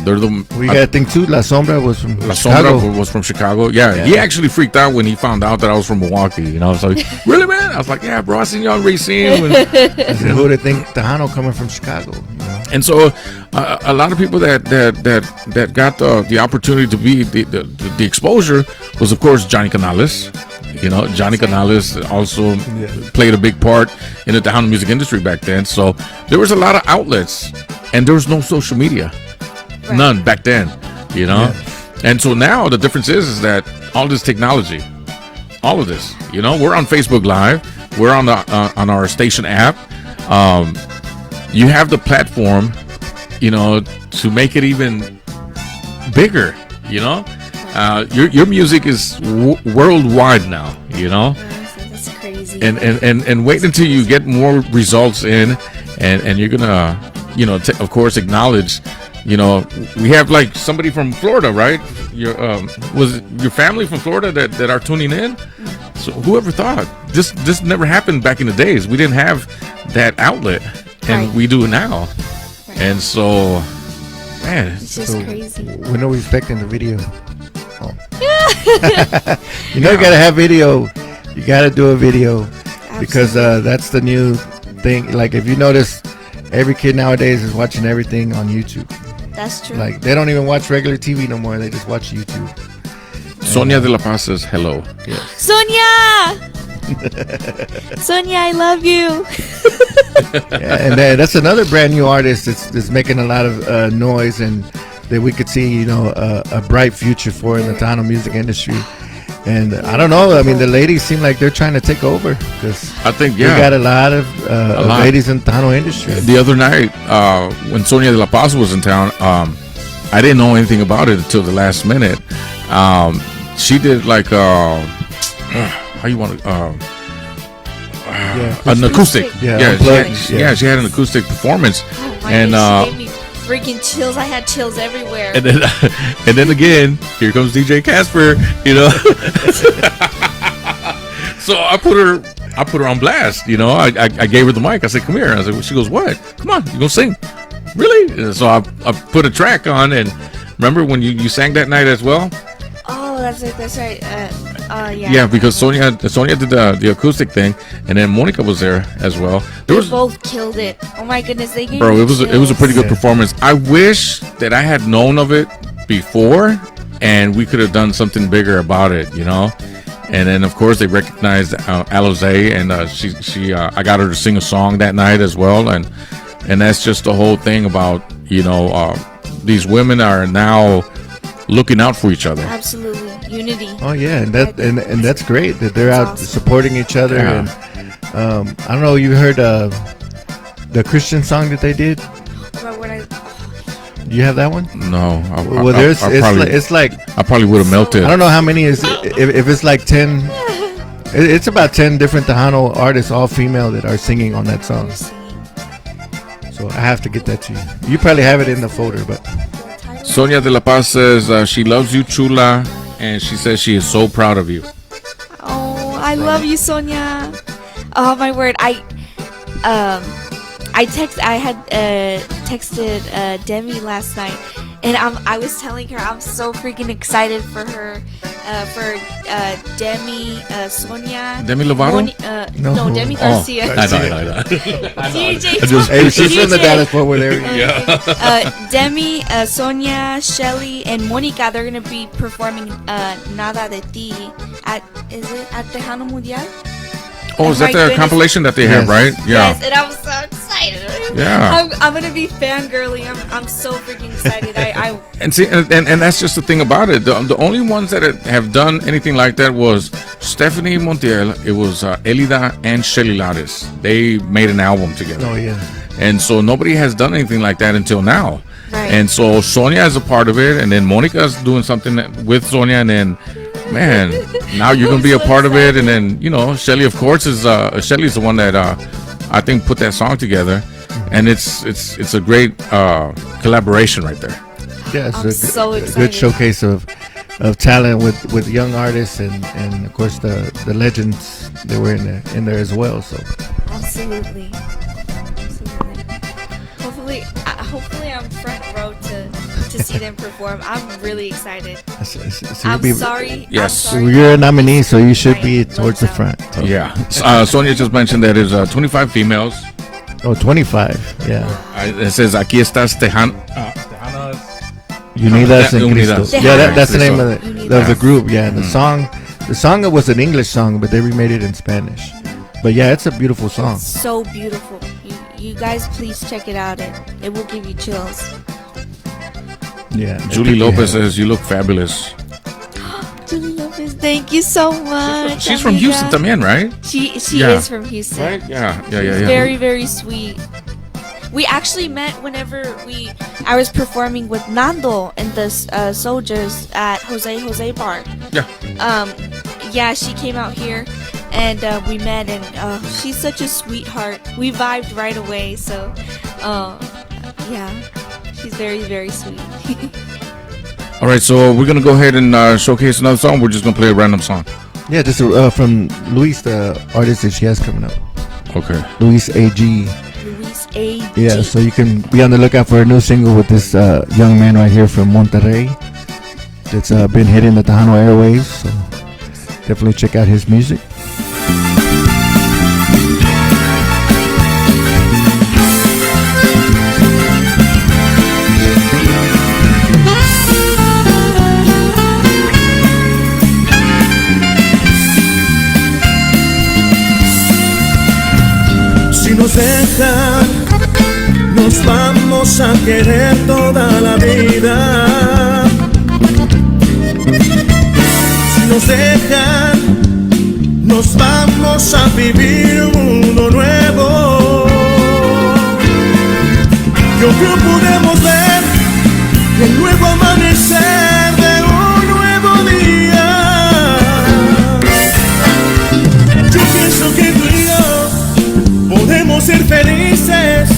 They're the. We got to think too. La Sombra was from Chicago. Sombra was from Chicago. Yeah, he actually freaked out when he found out that I was from Milwaukee. So really, man? I was like, yeah, bro, I seen you on Racine. Who would have think Tejano coming from Chicago? And so, a lot of people that got the opportunity to be the exposure was, of course, Johnny Canales. Johnny Canales also played a big part in the Tejano music industry back then. So there was a lot of outlets, and there was no social media. Right. None back then, and so now the difference is that all this technology, all of this, we're on Facebook Live, we're on our station app, you have the platform, to make it even bigger. Your music is worldwide now. That's crazy. And wait until you get more results in, and you're gonna, of course, acknowledge. We have like somebody from Florida, right? Was it your family from Florida that are tuning in? So whoever thought this never happened back in the days? We didn't have that outlet, and Right. we do now. Right. And so, man, It's just crazy. When are we expecting the video? Oh. You gotta have video. You gotta do a video because that's the new thing. Like if you notice, every kid nowadays is watching everything on YouTube. That's true. Like they don't even watch regular TV no more. They just watch YouTube. Sonia de la Paz says hello. Sonia! Sonia, I love you. Yeah, and that's another brand new artist that's making a lot of noise, and that we could see, a bright future for in the Tano music industry. And I don't know. I mean, the ladies seem like they're trying to take over because I think, we yeah. got a lot of lot. ladies in Tano industry. The other night, when Sonia de la Paz was in town, I didn't know anything about it until the last minute. She did like how you want to an acoustic. Yeah, She had an acoustic performance, Oh my and goodness, she gave me freaking chills. I had chills everywhere. and then again, here comes DJ Casper. So I put her on blast. I gave her the mic. I said, "Come here." I said, she goes, "What? Come on, you gonna sing?" Really? And so I put a track on, and remember when you sang that night as well? Oh, that's right. Yeah. Yeah, because Sonia did the acoustic thing, and then Monica was there as well. They both killed it. Oh my goodness, they gave Bro, me it was a chills. pretty good performance. I wish that I had known of it before, and we could have done something bigger about it, And then of course they recognized Alizé, and I got her to sing a song that night as well, and that's just the whole thing about these women are now looking out for each other. Absolutely. Unity. Oh yeah, and that's great that they're That's out awesome. supporting each other. Yeah. And I don't know, you heard the Christian song that they did? But when I, Do you have that one? No, Well, it's like I probably would have melted. I don't know how many is if it's like 10. It's about 10 different Tejano artists, all female, that are singing on that song. So I have to get that to you. You probably have it in the folder, but Sonia de la Paz says she loves you, Chula, and she says she is so proud of you. Oh, I love you, Sonia. Oh my word, I had texted Demi last night, and I was telling her I'm so freaking excited for her, for Demi, Sonia, Demi Lovato? No. Demi Oh, Garcia. I know. DJ, hey, she's from the DJ. Dallas Fort Worth area. Demi, Sonia, Shelly, and Monica, they're gonna be performing Nada de Ti at Tejano Mundial? Oh, is Oh that my the goodness. compilation that they have, Yes. right? Yeah. Yes, and I'm so excited. Yeah. I'm gonna be fangirling. I'm so freaking excited. I And see, and that's just the thing about it. The only ones that have done anything like that was Stephanie Montiel. It was Elida and Shelly Lares. They made an album together. Oh yeah. And so nobody has done anything like that until now. Right. And so Sonia is a part of it, and then Monica's doing something with Sonia, and then, man, now you're gonna be a so part of it, and then Shelly, of course, is Shelly's the one that I think put that song together, and it's a great collaboration right there. Yeah, it's I'm so a excited. good showcase of talent with young artists and of course the legends that were in there as well. So absolutely. Hopefully I'm front row to see them perform. I'm really excited. so I'm you'll be- sorry. Yes. I'm sorry. You're a nominee, so you should be Right, towards the lights front. So. Yeah. Sonia just mentioned that there's 25 females. Oh, 25. Yeah. It says aquí estás Tejano. Unidas en Unidas. Cristo. Yeah, that's the name of Unidas. the group. Yeah, and the song was an English song, but they remade it in Spanish. But yeah, it's a beautiful song. So beautiful. You guys, please check it out. It will give you chills. Yeah. Julie Lopez says you look fabulous. Julie Lopez, Thank you so much. She's from amiga. Houston también, right? She Yeah. is from Houston. Right? Yeah. Very, very sweet. We actually met whenever I was performing with Nando and the Soldiers at Jose Bar. Yeah. Yeah, she came out here and we met, and she's such a sweetheart. We vibed right away, so yeah, she's very, very sweet. All right, so we're gonna go ahead and showcase another song. We're just gonna play a random song. Yeah, just from Luis, the artist that she has coming up. Okay. Luis A.G. Luis A.G. Yeah, so you can be on the lookout for a new single with this young man right here from Monterrey that's been hitting the Tejano airwaves. So definitely check out his music. Si nos dejan, nos vamos a querer toda la vida. Si nos dejan, nos vamos a vivir un mundo nuevo. Yo creo podemos ver el nuevo amanecer de un nuevo día. Yo pienso que tú y yo podemos ser felices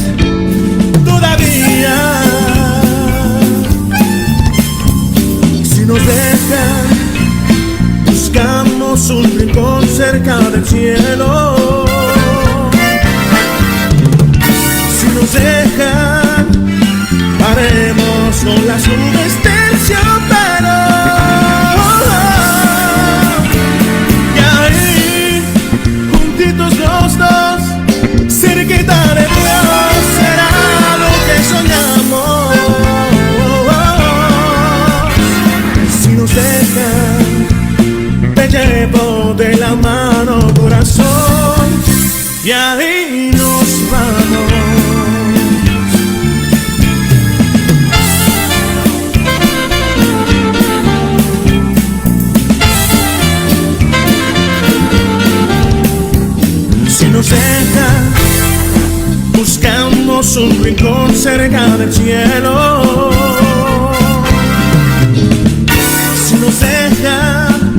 todavía. Si nos dejan, buscamos un rincón cerca del cielo. Si nos dejan, haremos con las nubes terciopelo. Y ahí, juntitos los dos, cerquita de Dios, será lo que soñamos. Si nos dejan, te llevo de la mano, corazón, y ahí nos vamos. Si nos dejan, buscamos un rincón cerca del cielo. Si nos dejan,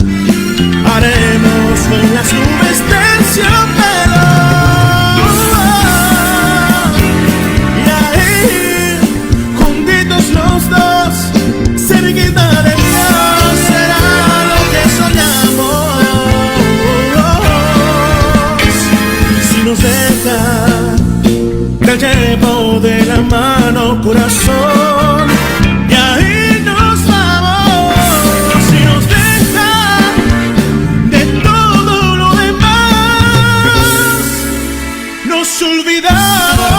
haremos con las nubes terciopelo. Y ahí, juntitos los dos, cerquita de Dios, será lo que soñamos. Si nos dejan, te llevo de la mano, corazón, y ahí nos vamos. Si nos dejan, de todo lo demás nos olvidamos.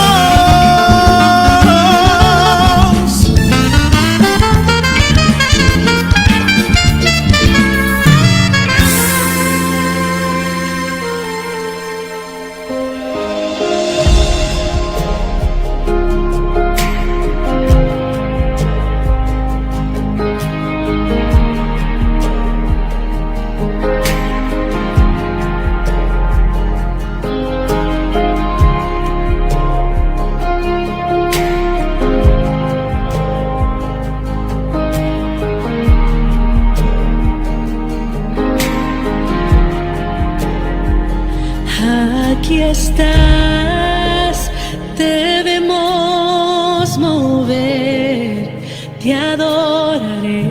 Aquí estás, debemos mover, te adoraré,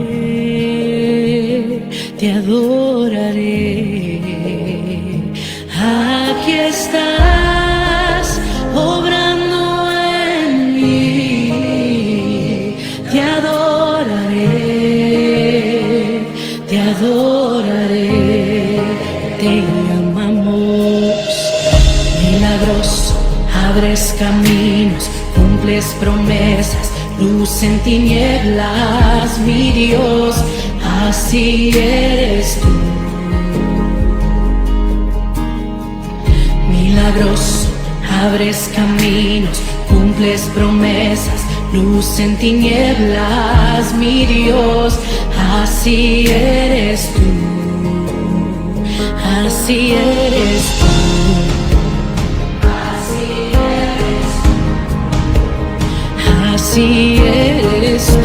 te adoraré. Aquí estás, obrando en mí, te adoraré, te adoraré, te amamos. Milagros, abres caminos, cumples promesas, luz en tinieblas, mi Dios, así eres tú. Milagros, abres caminos, cumples promesas, luz en tinieblas, mi Dios, así eres tú. así eres tú. Así eres tú. Así eres tú.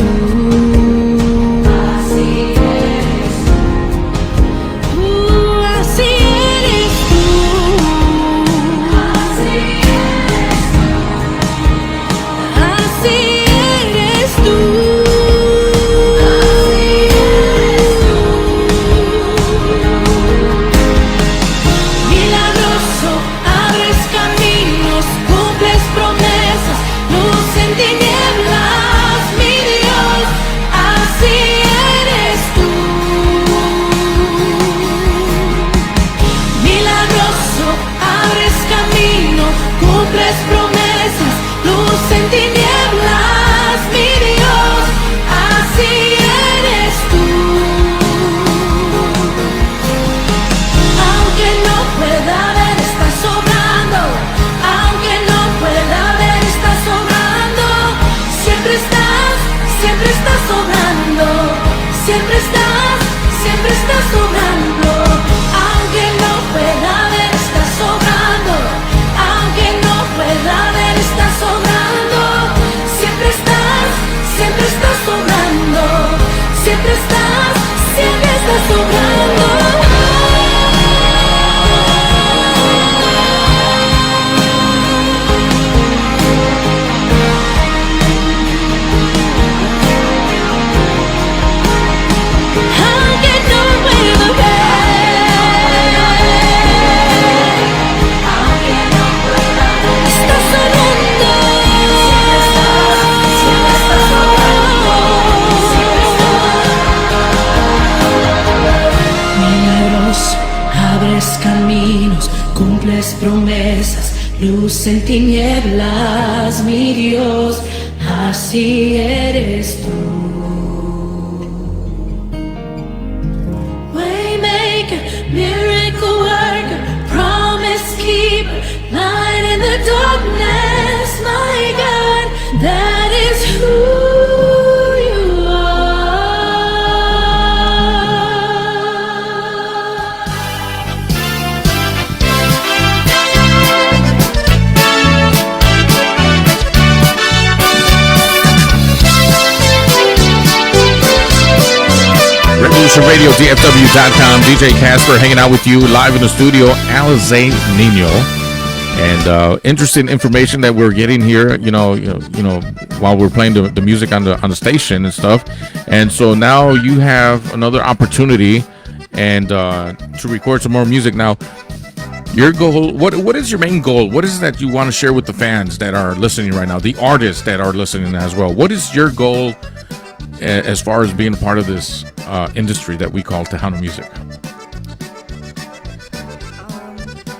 Así eres tú. Así eres tú. Así eres tú. Milagroso, abres caminos, cumples promesas, luz en tinieblas, mi Dios, así eres tú. Milagroso, abres caminos, cumples promesas, luz en tinieblas, mi Dios, así eres tú. Aunque no pueda ver, estás sobrando. Aunque no pueda ver, estás sobrando. Siempre estás sobrando. Siempre estás sobrando. Aunque no pueda ver, estás sobrando. Aunque no pueda ver, estás sobrando. Siempre estás sobrando. Siempre estás sobrando. Aunque no puedo ver, aunque no pueda ver, estás sobrando. Siempre estás sobrando. Milagroso, abres caminos, cumples promesas, luz en tinieblas, mi Dios, así eres tú. Waymaker, miracle worker, promise keeper, light in the darkness, my God, that is who you RevolutionRadioDFW.com. DJ Casper hanging out with you live in the studio. Alize Nino. And interesting information that we're getting here, while we're playing the music on the station and stuff. And so now you have another opportunity and to record some more music. Now, your goal, what is your main goal? What is it that you want to share with the fans that are listening right now, the artists that are listening as well? What is your goal as far as being a part of this industry that we call Tejano music?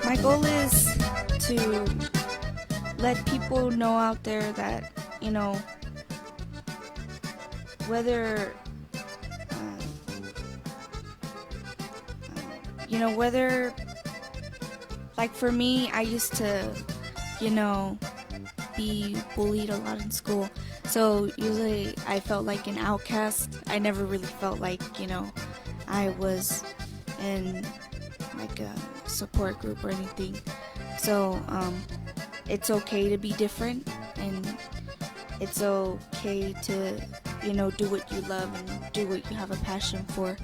My goal is to let people know out there that, whether like for me, I used to be bullied a lot in school, so usually I felt like an outcast. I never really felt like I was in like a support group or anything. So it's okay to be different, and it's okay to do what you love and do what you have a passion for.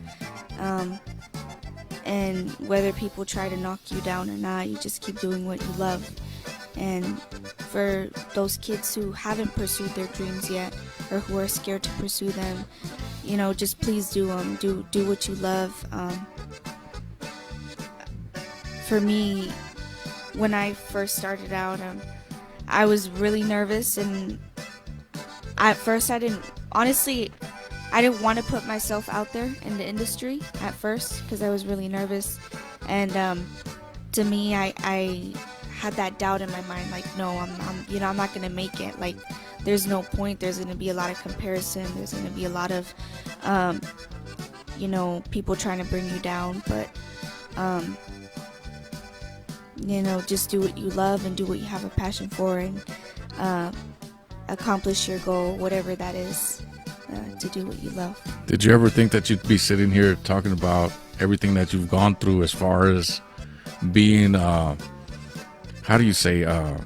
And whether people try to knock you down or not, you just keep doing what you love. And for those kids who haven't pursued their dreams yet, or who are scared to pursue them, just please do them. Do what you love. For me, when I first started out, I was really nervous, and at first I didn't want to put myself out there in the industry at first because I was really nervous. And to me, I had that doubt in my mind, like, no, I'm not gonna make it. Like, there's no point. There's gonna be a lot of comparison. There's gonna be a lot of people trying to bring you down. But just do what you love and do what you have a passion for, and accomplish your goal, whatever that is. To do what you love. Did you ever think that you'd be sitting here talking about everything that you've gone through as far as being how do you say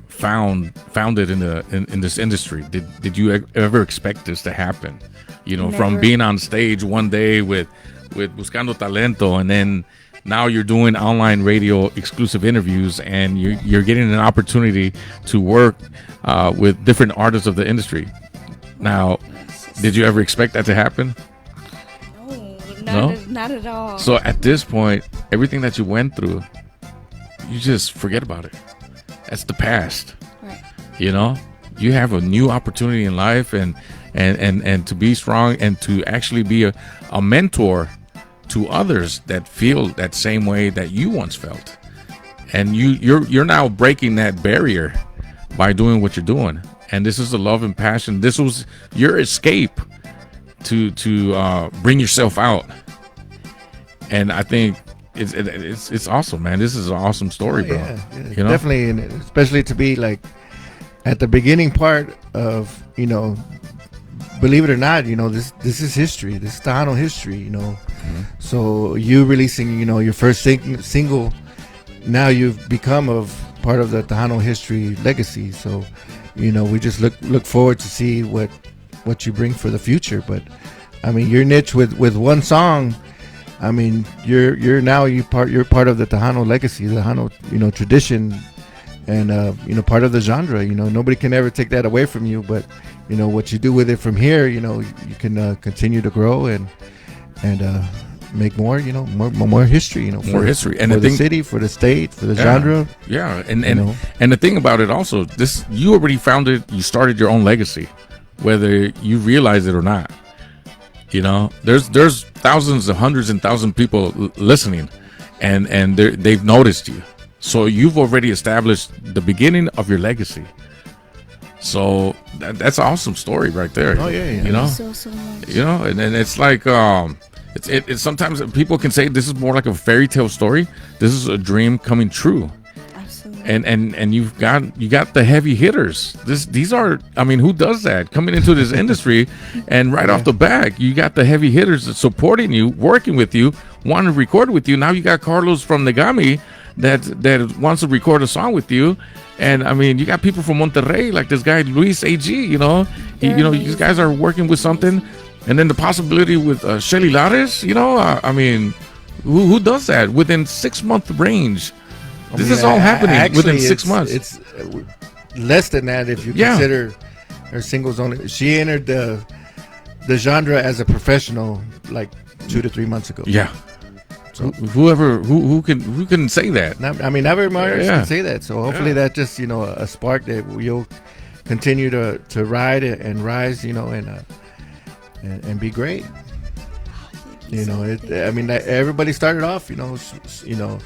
founded in this industry? Did you ever expect this to happen? You know, from Never. being on stage one day with Buscando Talento, and then now you're doing online radio exclusive interviews, and you're getting an opportunity to work with different artists of the industry. Now, did you ever expect that to happen? No, not at all. So at this point, everything that you went through, you just forget about it. That's the past. Right. You know, you have a new opportunity in life, and to be strong and to actually be a mentor to others that feel that same way that you once felt. And you're now breaking that barrier by doing what you're doing. And this is the love and passion. This was your escape to bring yourself out. And I think it's awesome, man. This is an awesome story, bro. Yeah, You know? definitely, and especially to be like at the beginning part of, you know, believe it or not, you know, this is history. This is Tejano history, you know. So you releasing, you know, your first single, now you've become part of the Tejano history legacy. So, you know, we just look forward to see what you bring for the future. But I mean, your niche with one song, I mean, you're part of the Tejano legacy, the Tejano, you know, tradition, and you know, part of the genre. You know, nobody can ever take that away from you. But you know, what you do with it from here, you know, you can continue to grow and make more, you know, more history, you know, More history. And for the the thing- city, for the state, for the genre. Yeah, and You know? and the thing about it also, you already you started your own legacy, whether you realize it or not. You know, there's thousands of hundreds and thousands of people listening, and they've noticed you. So you've already established the beginning of your legacy. So that's an awesome story right there. Oh, yeah, yeah. You know, So much. you know, and it's like it's sometimes people can say this is more like a fairy tale story. This is a dream coming true. Absolutely. And you got the heavy hitters. These are, I mean, who does that coming into this industry? And right off the bat, you got the heavy hitters that's supporting you, working with you, wanting to record with you. Now you got Carlos from Negami that wants to record a song with you. And I mean, you got people from Monterrey, like this guy Luis AG. You know, They're you know, these amazing. guys are working with something. And then the possibility with Shelly Lares. You know, I mean, who does that within 6 month range? This is all happening within 6 months. It's less than that if you Yeah. consider her singles only. She entered the genre as a professional like 2 to 3 months ago. Yeah. So Who can say that? not every artist Yeah. can say that. So hopefully that just, you know, a spark that you'll continue to ride and rise, you know, and be great. You know, I mean, everybody started off, you know,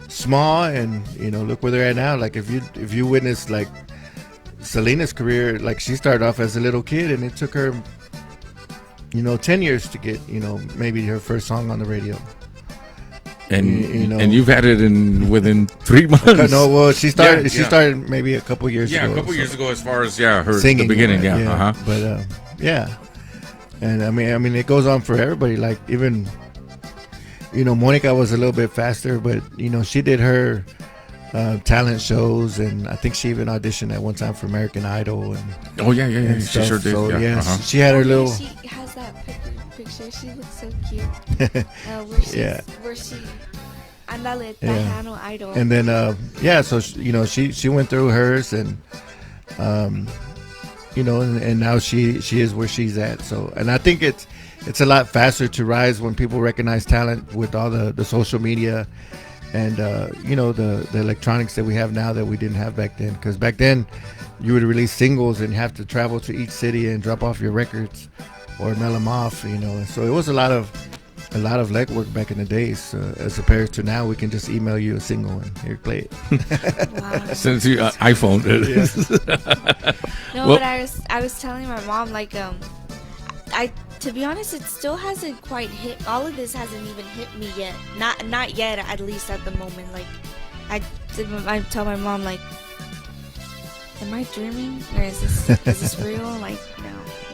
small, and you know, look where they're at now. Like if you witness like Selena's career, like she started off as a little kid, and it took her, you know, 10 years to get, you know, maybe her first song on the radio. And you know. and you've had it within 3 months. No, well, she started. Yeah, She yeah. started maybe a couple years Yeah, ago. a couple so- years ago, as far as her singing, the beginning. right? Yeah. But yeah, and I mean, it goes on for everybody. Like even, you know, Monica was a little bit faster, but you know, she did her talent shows, and I think she even auditioned at one time for American Idol and Oh yeah. She stuff. sure did. So yeah. she had her little. She has that picture. She looks so cute. Yeah. Where she, andale, Yeah. Tejano Idol. And then so you know, she went through hers, and you know, and now she is where she's at. So, and I think it's a lot faster to rise when people recognize talent with all the social media and you know, the electronics that we have now that we didn't have back then. Because back then you would release singles and have to travel to each city and drop off your records or mail them off, you know. So it was a lot of legwork back in the days, as compared to now. We can just email you a single and here, play it. Wow. Since your iPhone. No, Well- but I was telling my mom, like, to be honest, it still hasn't quite hit. All of this hasn't even hit me yet. Not yet, at least at the moment. Like, I tell my mom, like, am I dreaming, or is this real? Like,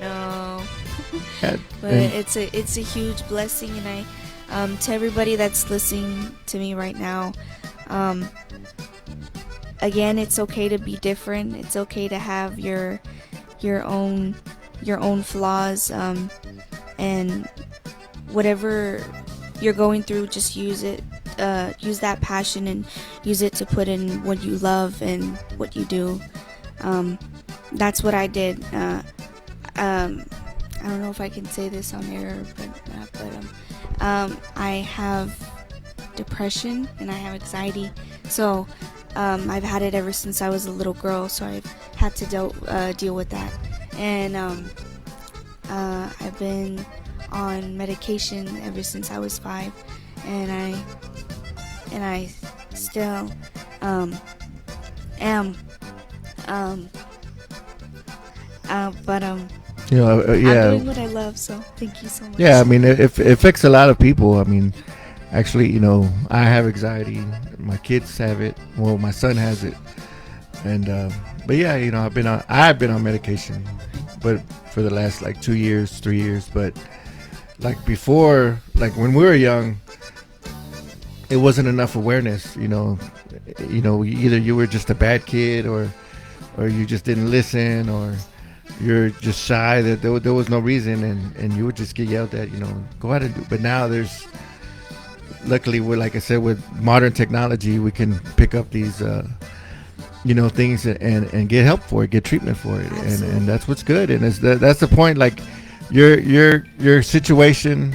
no. Yeah, But and- it's a huge blessing, and To everybody that's listening to me right now, again, it's okay to be different. It's okay to have your own flaws, and whatever you're going through, just use it. Use that passion and use it to put in what you love and what you do. That's what I did. I don't know if I can say this on air, but I have depression and I have anxiety. So I've had it ever since I was a little girl. So I've had to deal with that, and I've been on medication ever since I was 5, and I still am. Yeah. I'm doing what I love, so thank you so much. Yeah, I mean, it affects a lot of people. I mean, actually, I have anxiety. My kids have it. Well, my son has it, and but yeah, I've been on medication, but for the last like 2 years, 3 years. But like before, like when we were young, it wasn't enough awareness. Either you were just a bad kid, or you just didn't listen, or you're just shy, that there was no reason, and you would just get yelled at, go out and do. But now luckily, like I said, with modern technology, we can pick up these things and get help for it, get treatment for it. And that's what's good. And that's the point. Like your situation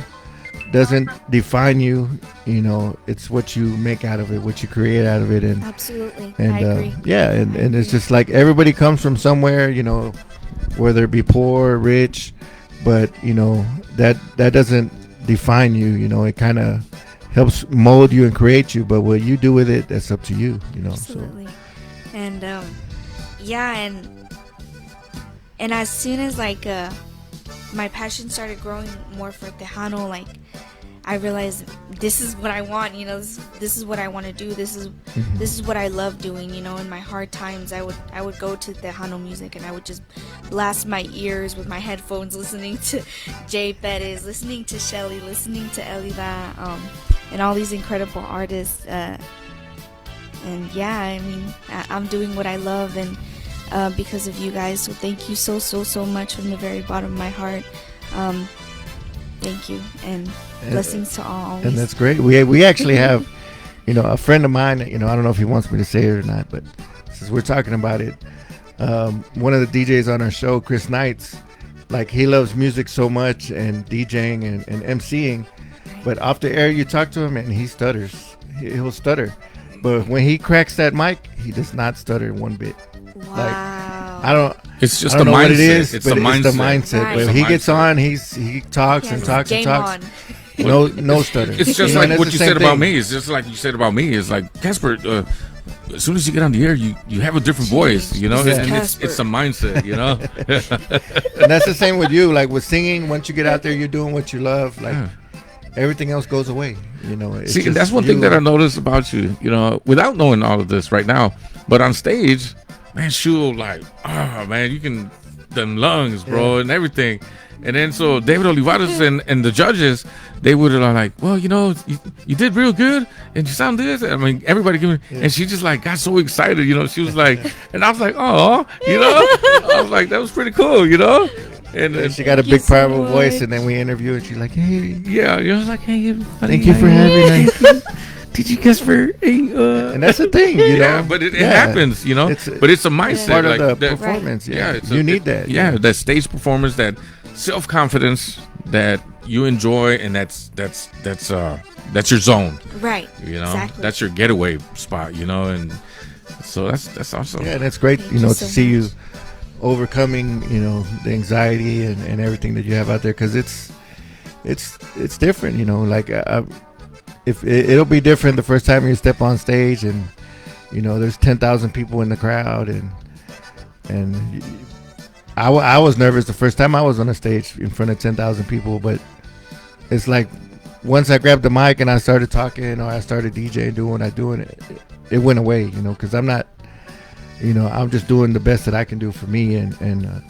doesn't define you. It's what you make out of it, what you create out of it. And absolutely, and I agree. And it's just like everybody comes from somewhere, whether it be poor or rich, but that doesn't define you. It kind of helps mold you and create you, but what you do with it, that's up to you. Absolutely. So. And and as soon as my passion started growing more for Tejano, I realized this is what I want, this is what I want to do. This is what I love doing, in my hard times. I would go to Tejano music and I would just blast my ears with my headphones, listening to Jay Perez, listening to Shelly, listening to Elida, and all these incredible artists. And yeah, I mean, I'm doing what I love, and because of you guys. So thank you so much from the very bottom of my heart. Thank you, and blessings to all. And that's great. We actually have, a friend of mine. I don't know if he wants me to say it or not, but since we're talking about it, one of the DJs on our show, Chris Knights, he loves music so much and DJing and MCing, but off the air you talk to him and he stutters. He'll stutter, but when he cracks that mic, he does not stutter one bit. Wow. I don't. It's just I don't the know mindset. what it is, It's but the mindset. it's the mindset. Right. When he gets on, he talks and talks and talks. No stutter. It's just like what you said about me. It's just like you said about me. It's like, Casper, as soon as you get on the air, you have a different voice, and it's a mindset, And that's the same with you. Like with singing, once you get out there, you're doing what you love. Everything else goes away. See, that's one thing that I noticed about you. Without knowing all of this right now, but on stage, man, Shul, man, you can them lungs, bro, and everything. And then so David Olivares and the judges, they would like, well, you did real good and you sound this. I mean, everybody giving, and she just got so excited, she was like, and I was like, oh, I was like, that was pretty cool, And she got a big powerful voice, and then we interview her, and she's like, hey, yeah, I was like, hey, thank you for having us. Did you guess for and that's the thing, Yeah, but it happens, but it's a mindset. Part of the performance, you need that. Yeah, that stage performance, that self-confidence that you enjoy, and that's your zone. Right. Exactly. That's your getaway spot, and so that's awesome. Yeah, and it's great, to see you overcoming, the anxiety and everything that you have out there, because it's different, if it'll be different the first time you step on stage, and there's 10,000 people in the crowd, and I was nervous the first time I was on a stage in front of 10,000 people, but it's like once I grabbed the mic and I started talking, or I started DJing, doing what I do, and it went away, because I'm not I'm just doing the best that I can do for me, and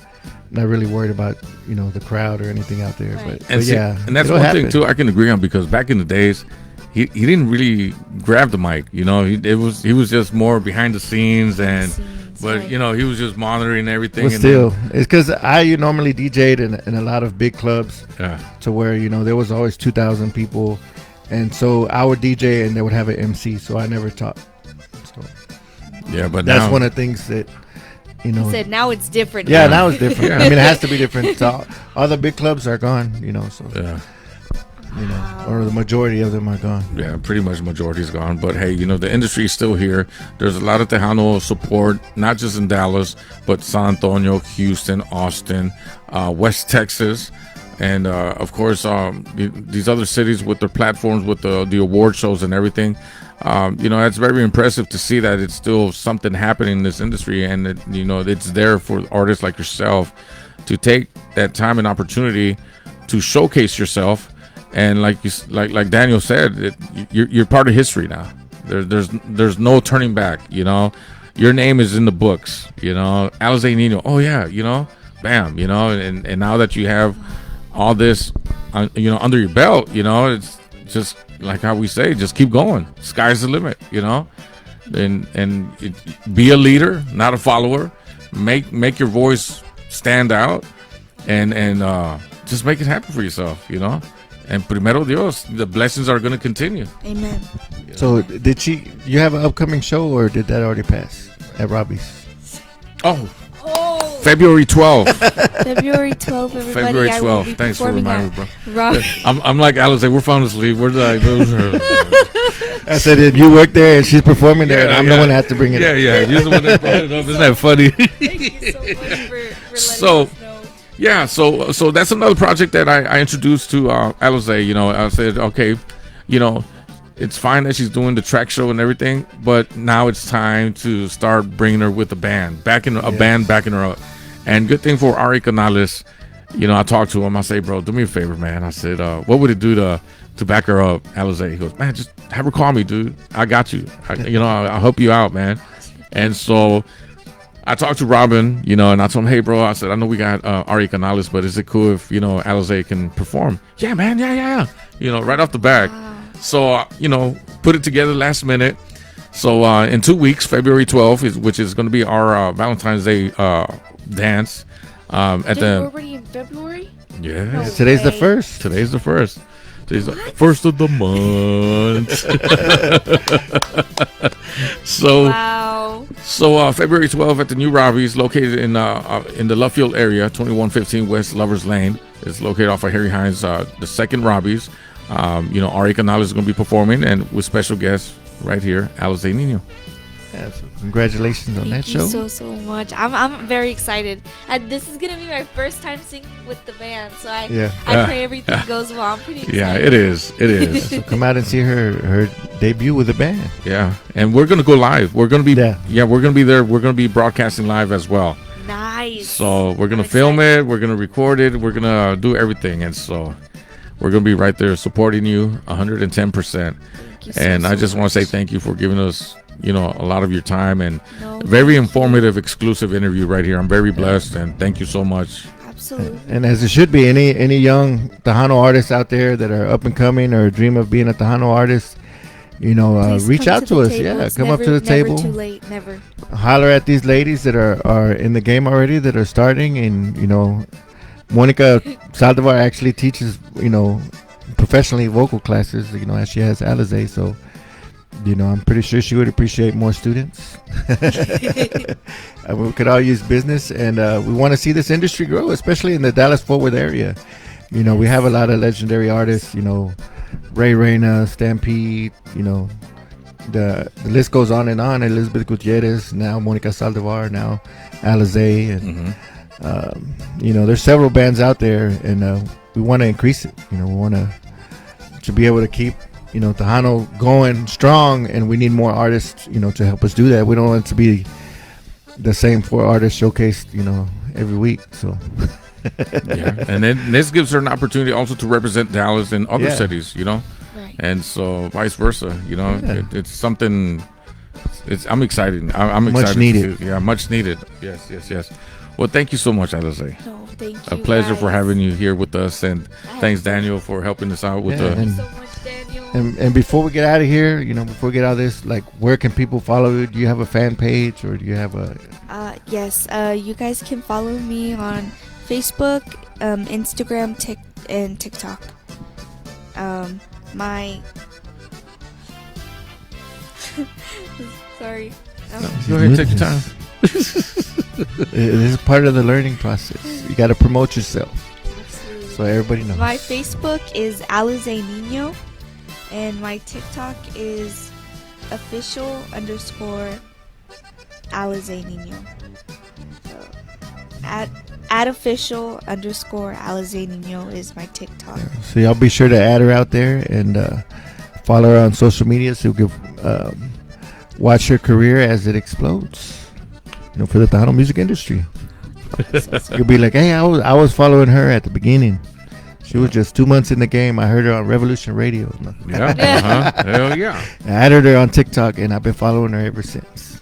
not really worried about the crowd or anything out there. Right. But And see, yeah, and that's it'll one thing happen. too I can agree on, because back in the days, he didn't really grab the mic. He was just more behind the scenes, but right. he was just monitoring everything. But and still, it's because I normally DJ'd in a lot of big clubs, then, to where there was always 2,000 people, and so I would DJ and they would have an MC, so I never taught. So but that's now one of the things that He said now it's different. Yeah, now it's different. I mean, it has to be different. So all the big clubs are gone, so or the majority of them are gone. Yeah, pretty much majority's gone. But hey, the industry is still here. There's a lot of Tejano support, not just in Dallas, but San Antonio, Houston, Austin, West Texas, and of course these other cities with their platforms, with the award shows and everything. It's very impressive to see that it's still something happening in this industry, and it's there for artists like yourself to take that time and opportunity to showcase yourself. And like Daniel said, you're part of history now. There's no turning back. Your name is in the books. Alize Nino. Oh yeah. Bam. And now that you have all this, under your belt, it's just like how we say, just keep going. Sky's the limit. Be a leader, not a follower. Make your voice stand out, and just make it happen for yourself. And primero Dios, the blessings are going to continue. Amen. So you have an upcoming show, or did that already pass at Robbie's? Oh, February 12th. February 12th, everybody. February I will be 12th. Thanks for performing reminding me, at bro. Rock. I'm like Alice. We're falling asleep. We're like, I said, if you work there and she's performing there, I'm the one that has to bring it yeah, up. yeah. You're the one that brought it up. Isn't that funny? Thank you so much for letting So- us know. Yeah, so that's another project that I introduced to Alize. I said, okay, it's fine that she's doing the track show and everything, but now it's time to start bringing her with a band, backing her up. And good thing for Ari Canales, I talked to him. I say, bro, do me a favor, man. I said, what would it do to back her up, Alize? He goes, man, just have her call me, dude. I got you. I'll help you out, man. And so I talked to Robin, and I told him, hey, bro, I said, I know we got Ari Canales, but is it cool if, Alize can perform? Yeah, man, yeah. Right off the bat. Wow. So, put it together last minute. So in 2 weeks, February 12th, which is going to be our Valentine's Day dance. At We're the already in February? yeah, Today's the Okay. first. today's the first. Today's the first of the month. Wow. So February 12th at the New Robbie's, located in the Luffield area, 2115 West Lovers Lane. It's located off of Harry Hines, the second Robbie's. Ari Canales is going to be performing, and with special guests right here, Alize Nino. Yeah, so congratulations on that Thank you show. so much. I'm very excited. And this is gonna be my first time singing with the band, so I pray everything goes well. I'm pretty excited. Yeah, it is. It is. So come out and see her debut with the band. Yeah, and we're going to go live. We're going to be Yeah. we're going to be there. We're going to be broadcasting live as well. Nice. So we're going to I'm film excited. it. We're going to record it. We're going to do everything, and so we're going to be right there supporting you 110%. Thank you And I so just want to say much. thank you for giving us, a lot of your time, and No, very informative, exclusive interview right here. I'm very blessed, and thank you so much. Absolutely. And as it should be, any young Tejano artists out there that are up and coming or dream of being a Tejano artist, Please reach come out to the us. table. Yeah, It's come up to the never table. too late. Never. Holler at these ladies that are in the game already, that are starting, and Monica Saldivar actually teaches professionally vocal classes, as she has Alize. So I'm pretty sure she would appreciate more students. We could all use business, and we want to see this industry grow, especially in the Dallas-Fort Worth area. We have a lot of legendary artists, Ray Reyna, Stampede, the list goes on and on. Elizabeth Gutierrez, now Monica Saldivar, now Alize, and there's several bands out there, and we want to increase it. We want to be able to keep Tejano going strong, and we need more artists to help us do that. We don't want it to be the same 4 artists showcased every week. So Yeah, and then this gives her an opportunity also to represent Dallas in other Yeah. cities, Right. and so vice versa. It's something I'm excited. I'm Much excited. needed. Yeah, much needed. Yes. Well, thank you so much, Alize. No, thank you. A pleasure for guys. having you here with us, and thanks, Daniel, for helping us out with Yeah, the. Thank you so much, Daniel. And before we get out of here, before we get out of this, like, where can people follow you? Do you have a fan page, or do you have a? Yes, you guys can follow me on Facebook, Instagram, and TikTok. My sorry. Go ahead, take your time. This is part of the learning process. You got to promote yourself, so everybody knows. My Facebook is Alize Nino, and my TikTok is official_Alize Nino. So, at official_Alize Nino is my TikTok. So y'all be sure to add her out there and follow her on social media so you can watch her career as it explodes. For the Tejano music industry. You'll be like, hey, I was following her at the beginning. She was just 2 months in the game. I heard her on Revolution Radio. Yeah. Hell yeah. I added her on TikTok, and I've been following her ever since.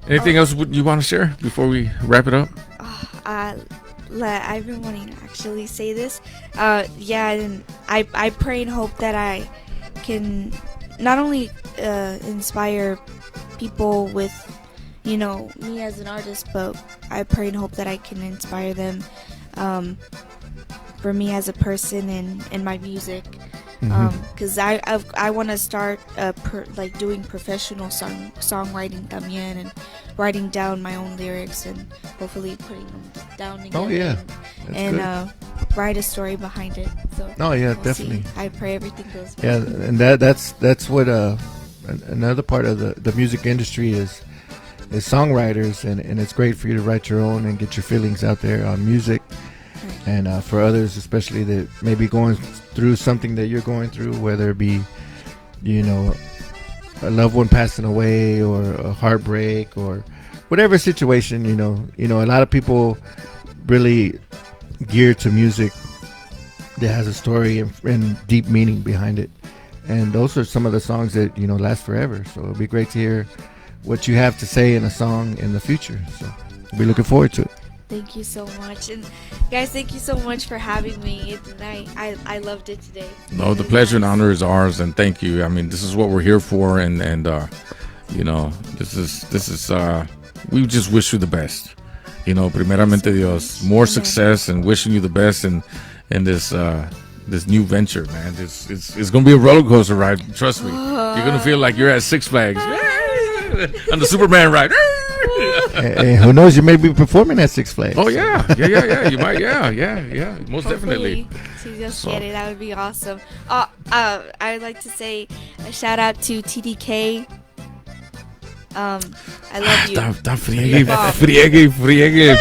Anything else you want to share before we wrap it up? I've been wanting to actually say this. And I pray and hope that I can not only inspire people with, me as an artist, but I pray and hope that I can inspire them for me as a person and my music. Because I want to start doing professional songwriting también, and writing down my own lyrics and hopefully putting them down together. Oh, yeah. And write a story behind it. So Oh, yeah, we'll definitely. see. I pray everything goes well. Yeah, and that's what another part of the music industry is songwriters, and it's great for you to write your own and get your feelings out there on music. And for others, especially that may be going through something that you're going through, whether it be, a loved one passing away or a heartbreak or whatever situation, a lot of people really gear to music that has a story and deep meaning behind it. And those are some of the songs that, last forever. So it'll be great to hear what you have to say in a song in the future. So we'll be looking forward to it. Thank you so much. And guys, thank you so much for having me. I loved it today. No, the pleasure and honor is ours, and thank you. I mean, this is what we're here for, and this is we just wish you the best. Primeramente Dios, more success, and wishing you the best in this new venture, man. It's gonna be a roller coaster ride. Trust me, you're gonna feel like you're at Six Flags on the Superman ride. And who knows, you may be performing at Six Flags. Oh yeah, you might, yeah, most definitely. To just get it, that would be awesome. I'd like to say a shout out to TDK. I love you. Friegue.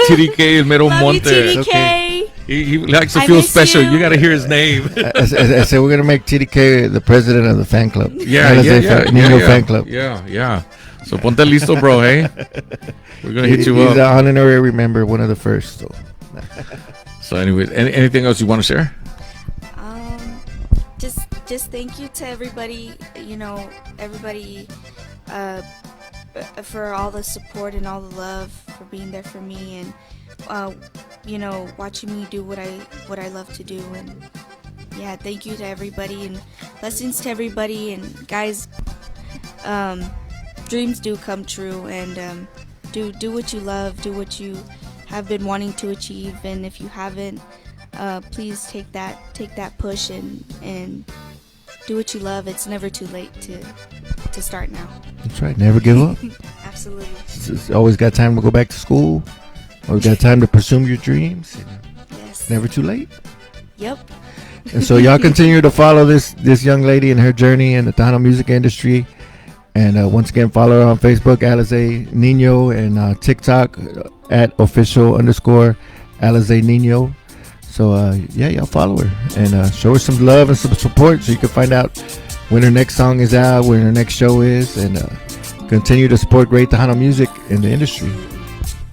TDK, el mero Love you, monte. TDK. Okay. He likes to I feel miss special. you. You got to hear his name. I said we're gonna make TDK the president of the fan club. Yeah. Nino fan club. Yeah. So ponte listo, bro. Hey, we're gonna hit you He's up. an honorary member, one of the first. So. So, anyways, anything else you want to share? Just thank you to everybody. Everybody for all the support and all the love, for being there for me, and watching me do what I love to do. And yeah, thank you to everybody, and blessings to everybody. And guys, dreams do come true, and do what you love, do what you have been wanting to achieve. And if you haven't, please take that push and do what you love. It's never too late to start now. That's right. Never give up. Absolutely. It's always got time to go back to school. Always got time to pursue your dreams. Yes. Never too late. Yep. And so y'all continue to follow this young lady in her journey in the Tejano music industry. And once again, follow her on Facebook, Alize Nino, and TikTok at official_Alize Nino. So y'all follow her and show her some love and some support so you can find out when her next song is out, when her next show is, and continue to support great Tejano music in the industry.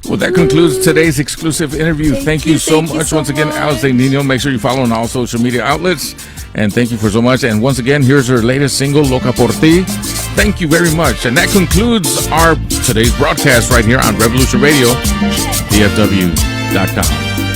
Well, that concludes today's exclusive interview. Thank you so much. Once again, Alize Nino. Make sure you follow on all social media outlets. And thank you for so much. And once again, here's her latest single, Loca Por Ti. Thank you very much. And that concludes our today's broadcast right here on Revolution Radio, DFW.com.